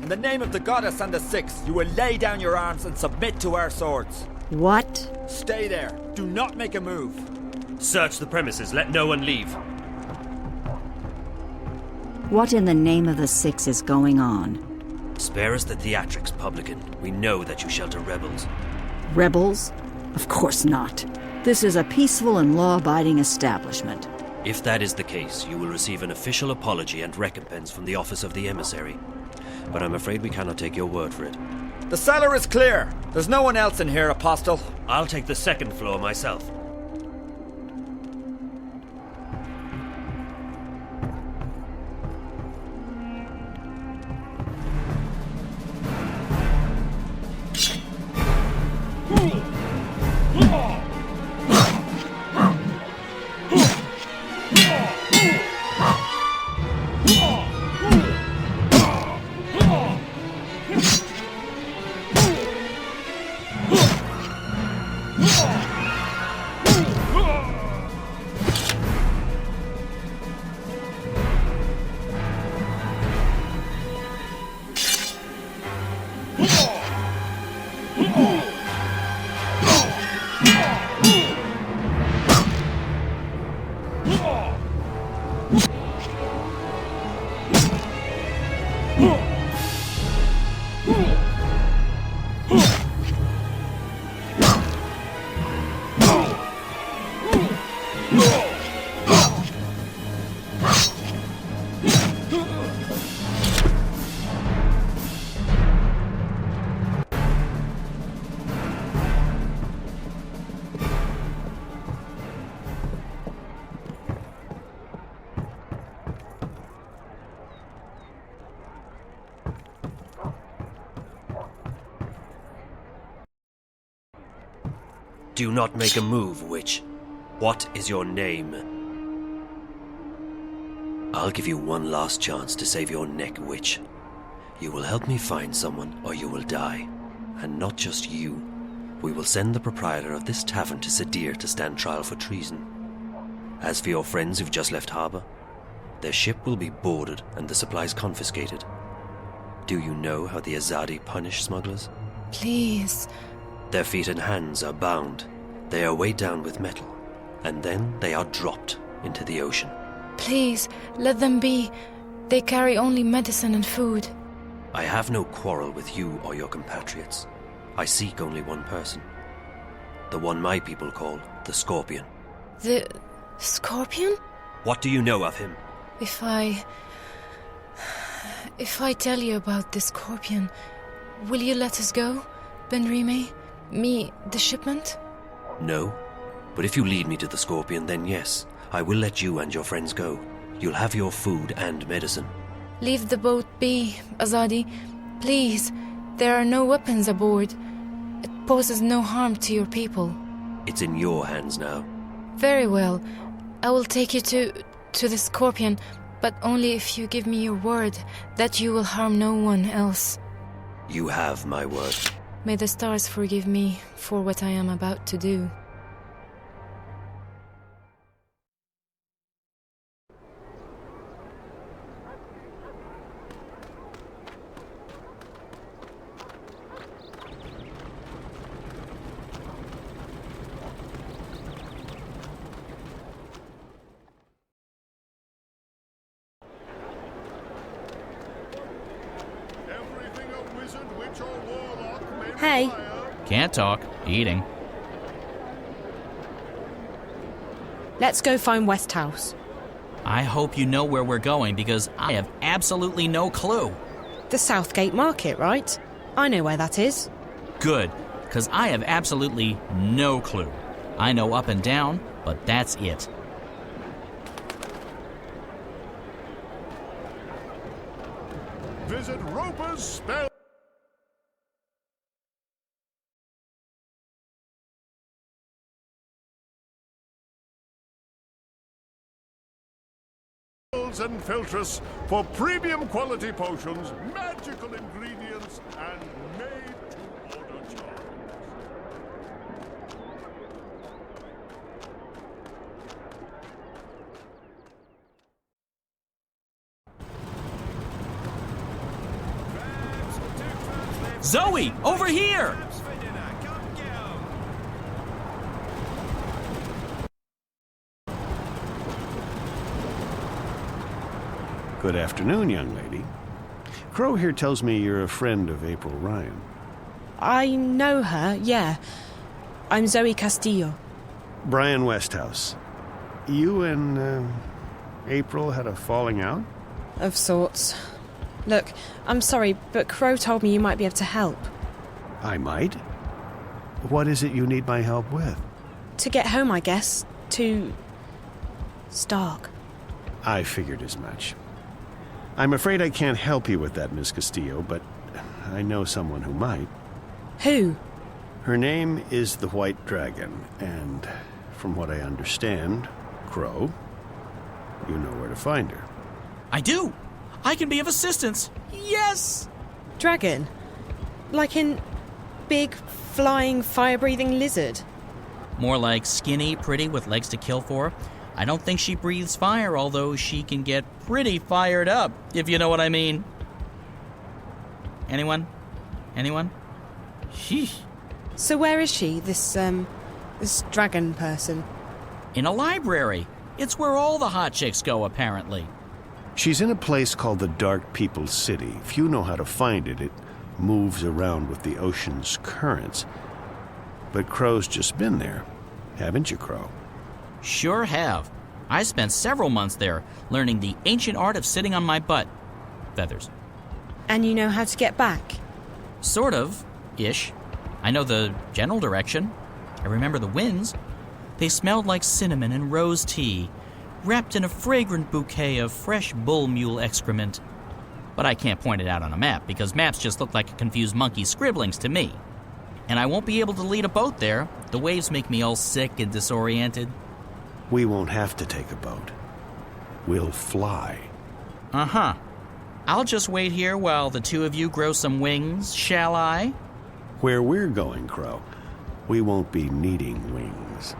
In the name of the goddess and the Six, you will lay down your arms and submit to our swords. What? Stay there. Do not make a move. Search the premises. Let no one leave. What in the name of the Six is going on? Spare us the theatrics, publican. We know that you shelter rebels. Rebels? Of course not. This is a peaceful and law-abiding establishment. If that is the case, you will receive an official apology and recompense from the Office of the Emissary. But I'm afraid we cannot take your word for it. The cellar is clear. There's no one else in here, Apostle. I'll take the second floor myself. Do not make a move, witch. What is your name? I'll give you one last chance to save your neck, witch. You will help me find someone, or you will die. And not just you. We will send the proprietor of this tavern to Sadir to stand trial for treason. As for your friends who've just left harbor, their ship will be boarded and the supplies confiscated. Do you know how the Azadi punish smugglers? Please. Their feet and hands are bound. They are weighed down with metal, and then they are dropped into the ocean. Please, let them be. They carry only medicine and food. I have no quarrel with you or your compatriots. I seek only one person. The one my people call the Scorpion. The Scorpion? What do you know of him? If I tell you about the Scorpion, will you let us go, Benrime? Me, the shipment? No. But if you lead me to the Scorpion, then yes, I will let you and your friends go. You'll have your food and medicine. Leave the boat be, Azadi. Please. There are no weapons aboard. It poses no harm to your people. It's in your hands now. Very well. I will take you to the Scorpion, but only if you give me your word that you will harm no one else. You have my word. May the stars forgive me for what I am about to do. Hey. Can't talk. Eating. Let's go find Westhouse. I hope you know where we're going because I have absolutely no clue. The Southgate Market, right? I know where that is. Good, because I have absolutely no clue. I know up and down, but that's it. Visit Roper's Spell. And Filtress for premium quality potions, magical ingredients, and made-to-order charms. Zoe, over here! Good afternoon, young lady. Crow here tells me you're a friend of April Ryan. I know her, yeah. I'm Zoe Castillo. Brian Westhouse. You and April had a falling out? Of sorts. Look, I'm sorry, but Crow told me you might be able to help. I might? What is it you need my help with? To get home, I guess. To Stark. I figured as much. I'm afraid I can't help you with that, Miss Castillo, but I know someone who might. Who? Her name is the White Dragon, and from what I understand, Crow, you know where to find her. I do! I can be of assistance! Yes! Dragon? Like in big, flying, fire-breathing lizard? More like skinny, pretty, with legs to kill for. I don't think she breathes fire, although she can get pretty fired up, if you know what I mean. Anyone? Anyone? Sheesh. So where is she, this dragon person? In a library. It's where all the hot chicks go, apparently. She's in a place called the Dark People's City. If you know how to find it, it moves around with the ocean's currents. But Crow's just been there. Haven't you, Crow? Sure have. I spent several months there, learning the ancient art of sitting on my butt. Feathers. And you know how to get back? Sort of. Ish. I know the general direction. I remember the winds. They smelled like cinnamon and rose tea, wrapped in a fragrant bouquet of fresh bull mule excrement. But I can't point it out on a map, because maps just look like a confused monkey's scribblings to me. And I won't be able to lead a boat there. The waves make me all sick and disoriented. We won't have to take a boat. We'll fly. Uh-huh. I'll just wait here while the two of you grow some wings, shall I? Where we're going, Crow, we won't be needing wings.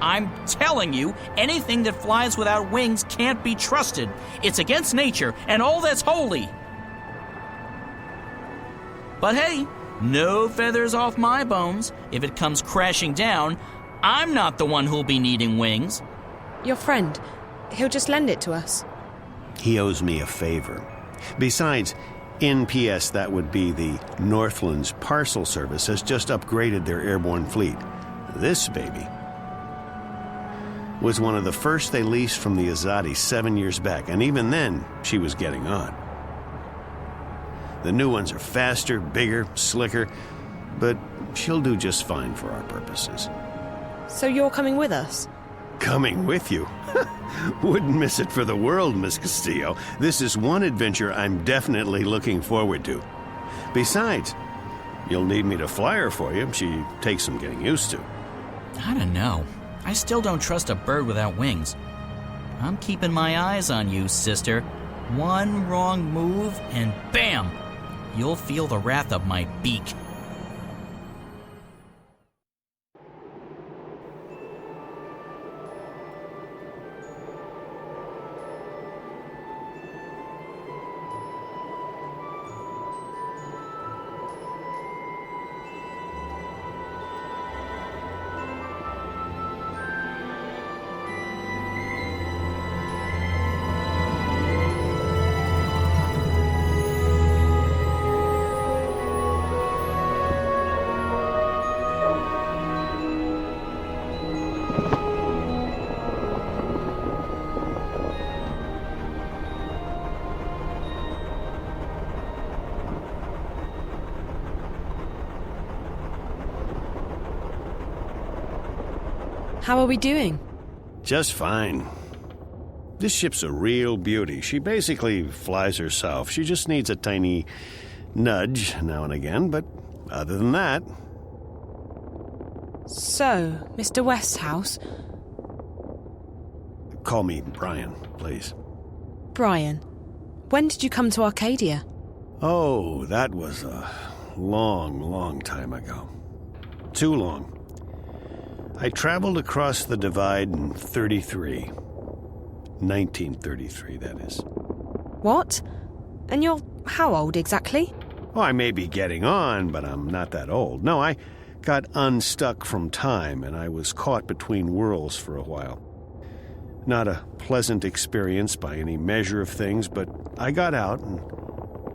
I'm telling you, anything that flies without wings can't be trusted. It's against nature and all that's holy. But hey, no feathers off my bones. If it comes crashing down, I'm not the one who'll be needing wings. Your friend, he'll just lend it to us. He owes me a favor. Besides, NPS, that would be the Northlands Parcel Service, has just upgraded their airborne fleet. This baby was one of the first they leased from the Azadi 7 years back, and even then, she was getting on. The new ones are faster, bigger, slicker, but she'll do just fine for our purposes. So you're coming with us? Coming with you? Wouldn't miss it for the world, Miss Castillo. This is one adventure I'm definitely looking forward to. Besides, you'll need me to fly her for you. She takes some getting used to. I don't know. I still don't trust a bird without wings. I'm keeping my eyes on you, sister. One wrong move, and bam! You'll feel the wrath of my beak. How are we doing? Just fine. This ship's a real beauty. She basically flies herself. She just needs a tiny nudge now and again, but other than that... So, Mr. Westhouse... Call me Brian, please. Brian, when did you come to Arcadia? Oh, that was a long, long time ago. Too long. I traveled across the divide in 33. 1933, that is. What? And you're how old exactly? Oh, I may be getting on, but I'm not that old. No, I got unstuck from time, and I was caught between worlds for a while. Not a pleasant experience by any measure of things, but I got out, and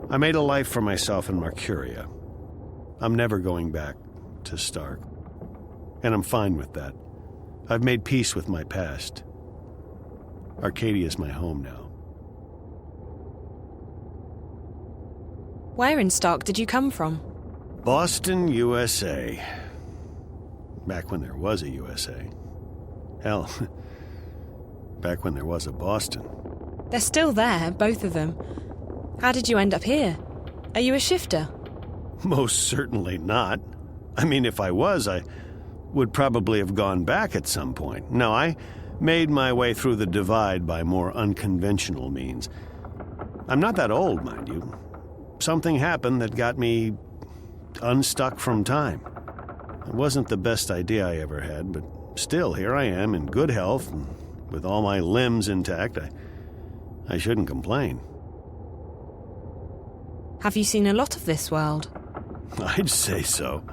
I made a life for myself in Mercuria. I'm never going back to Stark. And I'm fine with that. I've made peace with my past. Arcadia's my home now. Where in Stark did you come from? Boston, USA. Back when there was a USA. Hell, back when there was a Boston. They're still there, both of them. How did you end up here? Are you a shifter? Most certainly not. I mean, if I was, I would probably have gone back at some point. No, I made my way through the divide by more unconventional means. I'm not that old, mind you. Something happened that got me unstuck from time. It wasn't the best idea I ever had, but still, here I am in good health, and with all my limbs intact. I shouldn't complain. Have you seen a lot of this world? I'd say so.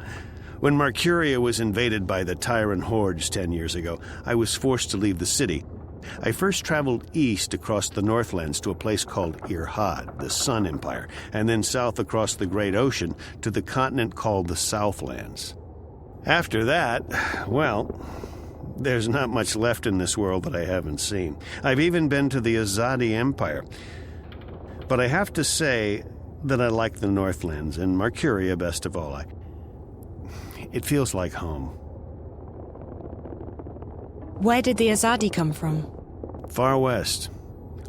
When Mercuria was invaded by the Tyrant hordes 10 years ago, I was forced to leave the city. I first traveled east across the Northlands to a place called Irhad, the Sun Empire, and then south across the Great Ocean to the continent called the Southlands. After that, well, there's not much left in this world that I haven't seen. I've even been to the Azadi Empire. But I have to say that I like the Northlands, and Mercuria best of all. It feels like home. Where did the Azadi come from? Far west.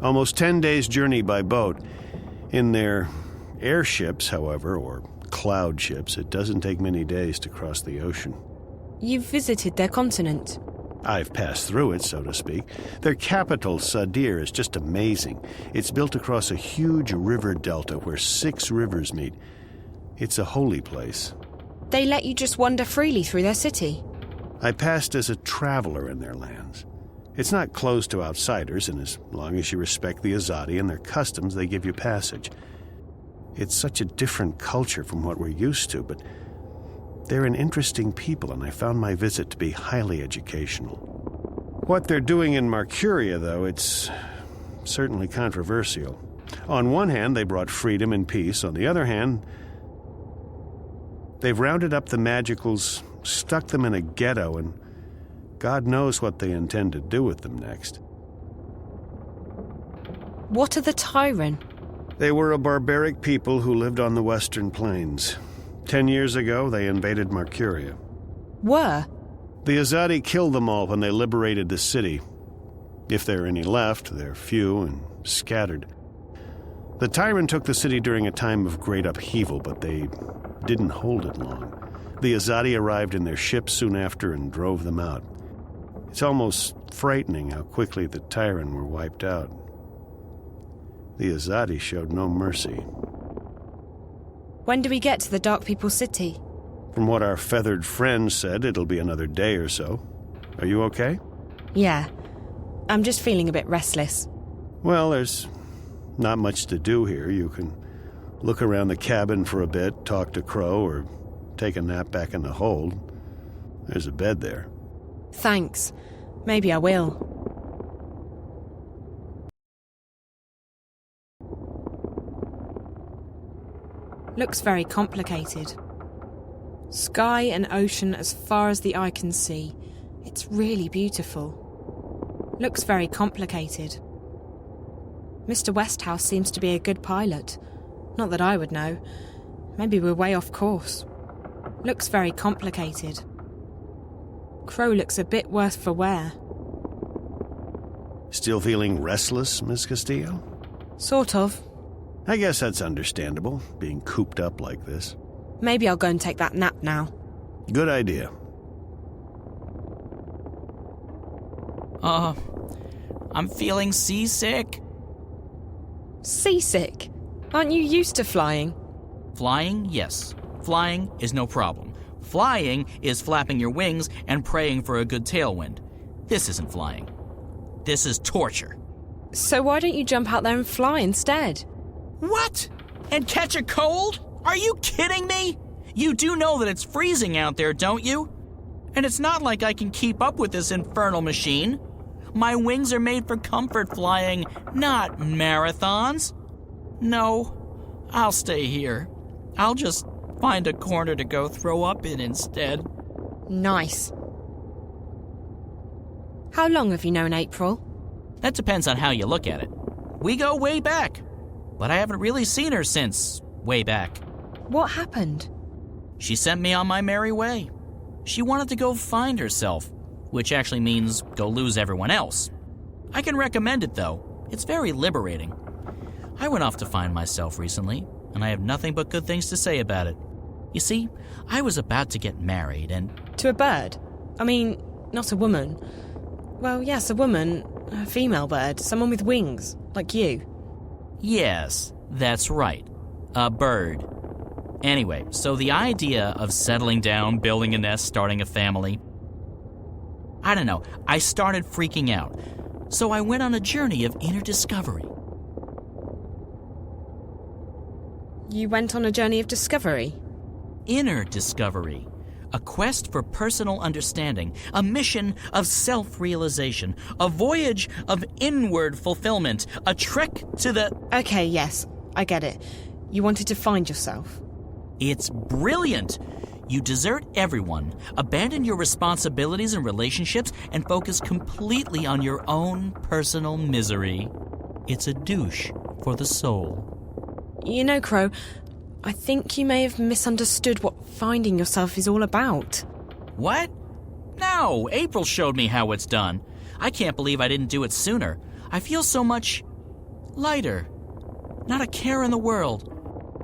Almost 10 days' journey by boat. In their airships, however, or cloud ships, it doesn't take many days to cross the ocean. You've visited their continent? I've passed through it, so to speak. Their capital, Sadir, is just amazing. It's built across a huge river delta where 6 rivers meet. It's a holy place. They let you just wander freely through their city? I passed as a traveler in their lands. It's not closed to outsiders, and as long as you respect the Azadi and their customs, they give you passage. It's such a different culture from what we're used to, but they're an interesting people, and I found my visit to be highly educational. What they're doing in Mercuria, though, it's certainly controversial. On one hand, they brought freedom and peace. On the other hand, they've rounded up the Magicals, stuck them in a ghetto, and God knows what they intend to do with them next. What are the Tyrant? They were a barbaric people who lived on the western plains. 10 years ago, they invaded Mercuria. Were? The Azadi killed them all when they liberated the city. If there are any left, they're few and scattered. The Tyrant took the city during a time of great upheaval, but they didn't hold it long. The Azadi arrived in their ships soon after and drove them out. It's almost frightening how quickly the Tyrant were wiped out. The Azadi showed no mercy. When do we get to the Dark People's city? From what our feathered friend said, it'll be another day or so. Are you okay? Yeah. I'm just feeling a bit restless. Well, there's not much to do here. You can look around the cabin for a bit, talk to Crow, or take a nap back in the hold. There's a bed there. Thanks. Maybe I will. Looks very complicated. Sky and ocean as far as the eye can see. It's really beautiful. Looks very complicated. Mr. Westhouse seems to be a good pilot. Not that I would know. Maybe we're way off course. Looks very complicated. Crow looks a bit worse for wear. Still feeling restless, Miss Castillo? Sort of. I guess that's understandable, being cooped up like this. Maybe I'll go and take that nap now. Good idea. I'm feeling seasick. Seasick? Aren't you used to flying? Flying, yes. Flying is no problem. Flying is flapping your wings and praying for a good tailwind. This isn't flying. This is torture. So why don't you jump out there and fly instead? What? And catch a cold? Are you kidding me? You do know that it's freezing out there, don't you? And it's not like I can keep up with this infernal machine. My wings are made for comfort flying, not marathons. No, I'll stay here. I'll just find a corner to go throw up in instead. Nice. How long have you known April? That depends on how you look at it. We go way back, but I haven't really seen her since way back. What happened? She sent me on my merry way. She wanted to go find herself, which actually means go lose everyone else. I can recommend it, though. It's very liberating. I went off to find myself recently, and I have nothing but good things to say about it. You see, I was about to get married and... To a bird? I mean, not a woman. Well, yes, a woman. A female bird. Someone with wings, like you. Yes, that's right. A bird. Anyway, so the idea of settling down, building a nest, starting a family... I don't know, I started freaking out. So I went on a journey of inner discovery. You went on a journey of discovery? Inner discovery. A quest for personal understanding. A mission of self-realization. A voyage of inward fulfillment. A trek to the... Okay, yes, I get it. You wanted to find yourself. It's brilliant! You desert everyone, abandon your responsibilities and relationships, and focus completely on your own personal misery. It's a douche for the soul. You know, Crow, I think you may have misunderstood what finding yourself is all about. What? No, April showed me how it's done. I can't believe I didn't do it sooner. I feel so much lighter. Not a care in the world.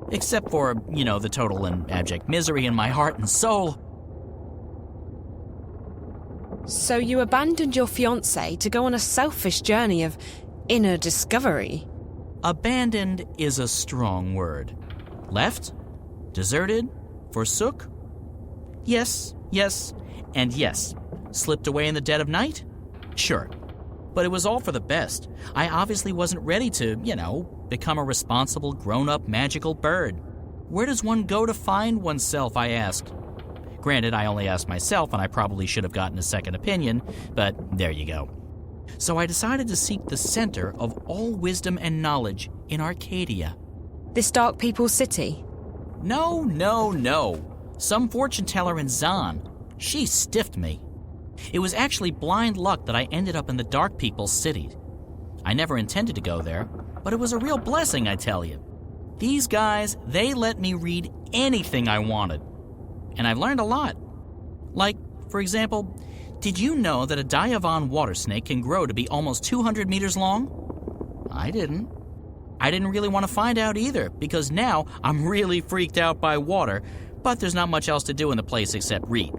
Except for, the total and abject misery in my heart and soul. So you abandoned your fiancé to go on a selfish journey of inner discovery? Abandoned is a strong word. Left? Deserted? Forsook? Yes, and yes. Slipped away in the dead of night? Sure. But it was all for the best. I obviously wasn't ready to, become a responsible, grown-up, magical bird. Where does one go to find oneself, I asked. Granted, I only asked myself, and I probably should have gotten a second opinion, but there you go. So I decided to seek the center of all wisdom and knowledge in Arcadia. This Dark People's city? No. Some fortune teller in Zan. She stiffed me. It was actually blind luck that I ended up in the Dark People's city. I never intended to go there, but it was a real blessing, I tell you. These guys, they let me read anything I wanted. And I've learned a lot. Like, for example, did you know that a Diavan water snake can grow to be almost 200 meters long? I didn't. I didn't really want to find out either, because now I'm really freaked out by water, but there's not much else to do in the place except read.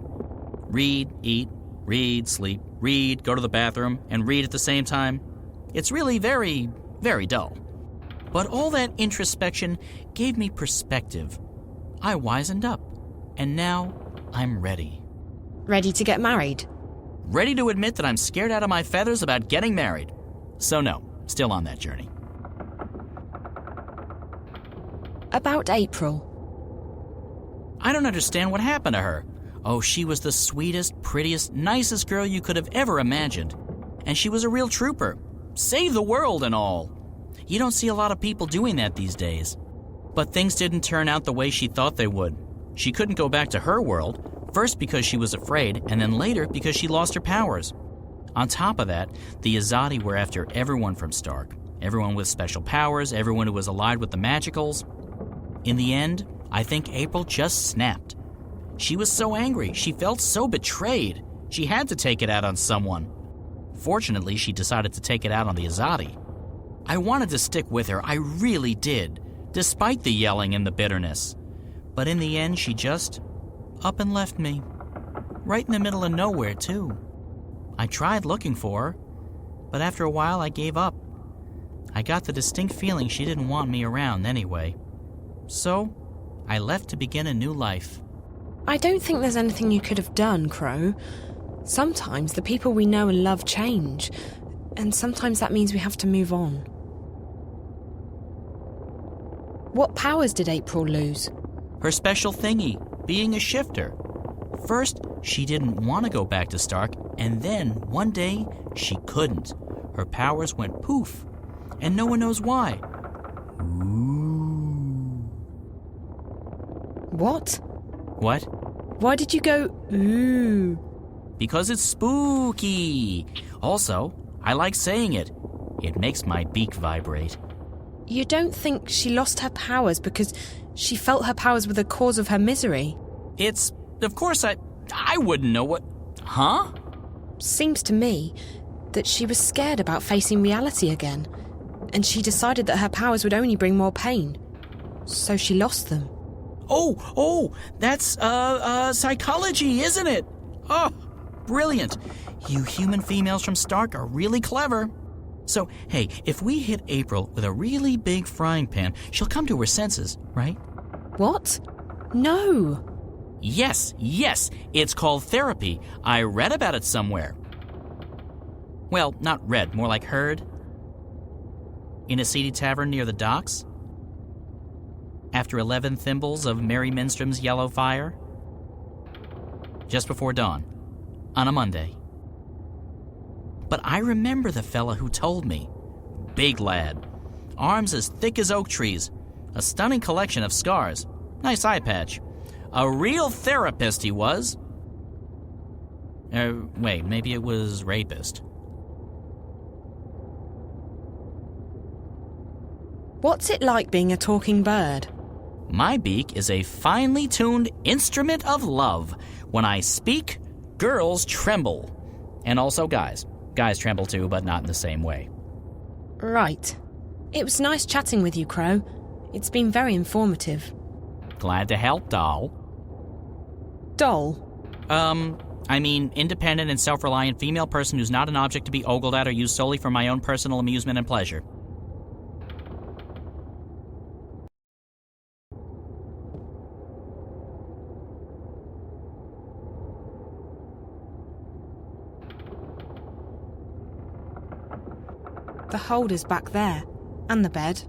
Read, eat, read, sleep, read, go to the bathroom, and read at the same time. It's really very, very dull. But all that introspection gave me perspective. I wisened up, and now I'm ready. Ready to get married? Ready to admit that I'm scared out of my feathers about getting married. So no, still on that journey. About April. I don't understand what happened to her. Oh, she was the sweetest, prettiest, nicest girl you could have ever imagined. And she was a real trooper. Save the world and all. You don't see a lot of people doing that these days. But things didn't turn out the way she thought they would. She couldn't go back to her world, first because she was afraid, and then later because she lost her powers. On top of that, the Azadi were after everyone from Stark. Everyone with special powers, everyone who was allied with the Magicals. In the end, I think April just snapped. She was so angry, she felt so betrayed. She had to take it out on someone. Fortunately, she decided to take it out on the Azadi. I wanted to stick with her, I really did, despite the yelling and the bitterness. But in the end, she just up and left me. Right in the middle of nowhere, too. I tried looking for her, but after a while I gave up. I got the distinct feeling she didn't want me around anyway. So, I left to begin a new life. I don't think there's anything you could have done, Crow. Sometimes the people we know and love change, and sometimes that means we have to move on. What powers did April lose? Her special thingy, being a shifter. First, she didn't want to go back to Stark, and then, one day, she couldn't. Her powers went poof, and no one knows why. What? What? Why did you go, ooh? Because it's spooky. Also, I like saying it. It makes my beak vibrate. You don't think she lost her powers because she felt her powers were the cause of her misery? It's... Of course I wouldn't know what... Huh? Seems to me that she was scared about facing reality again, and she decided that her powers would only bring more pain. So she lost them. Oh, that's, psychology, isn't it? Oh, brilliant. You human females from Stark are really clever. So, hey, if we hit April with a really big frying pan, she'll come to her senses, right? What? No. Yes, it's called therapy. I read about it somewhere. Well, not read, more like heard. In a seedy tavern near the docks. After 11 thimbles of Merry Minstrom's yellow fire. Just before dawn. On a Monday. But I remember the fella who told me. Big lad. Arms as thick as oak trees. A stunning collection of scars. Nice eye patch. A real therapist he was. Wait, maybe it was rapist. What's it like being a talking bird? My beak is a finely tuned instrument of love. When I speak, girls tremble. And also guys. Guys tremble too, but not in the same way. Right. It was nice chatting with you, Crow. It's been very informative. Glad to help, doll. Doll? I mean, independent and self-reliant female person who's not an object to be ogled at or used solely for my own personal amusement and pleasure. The holder's back there. And the bed.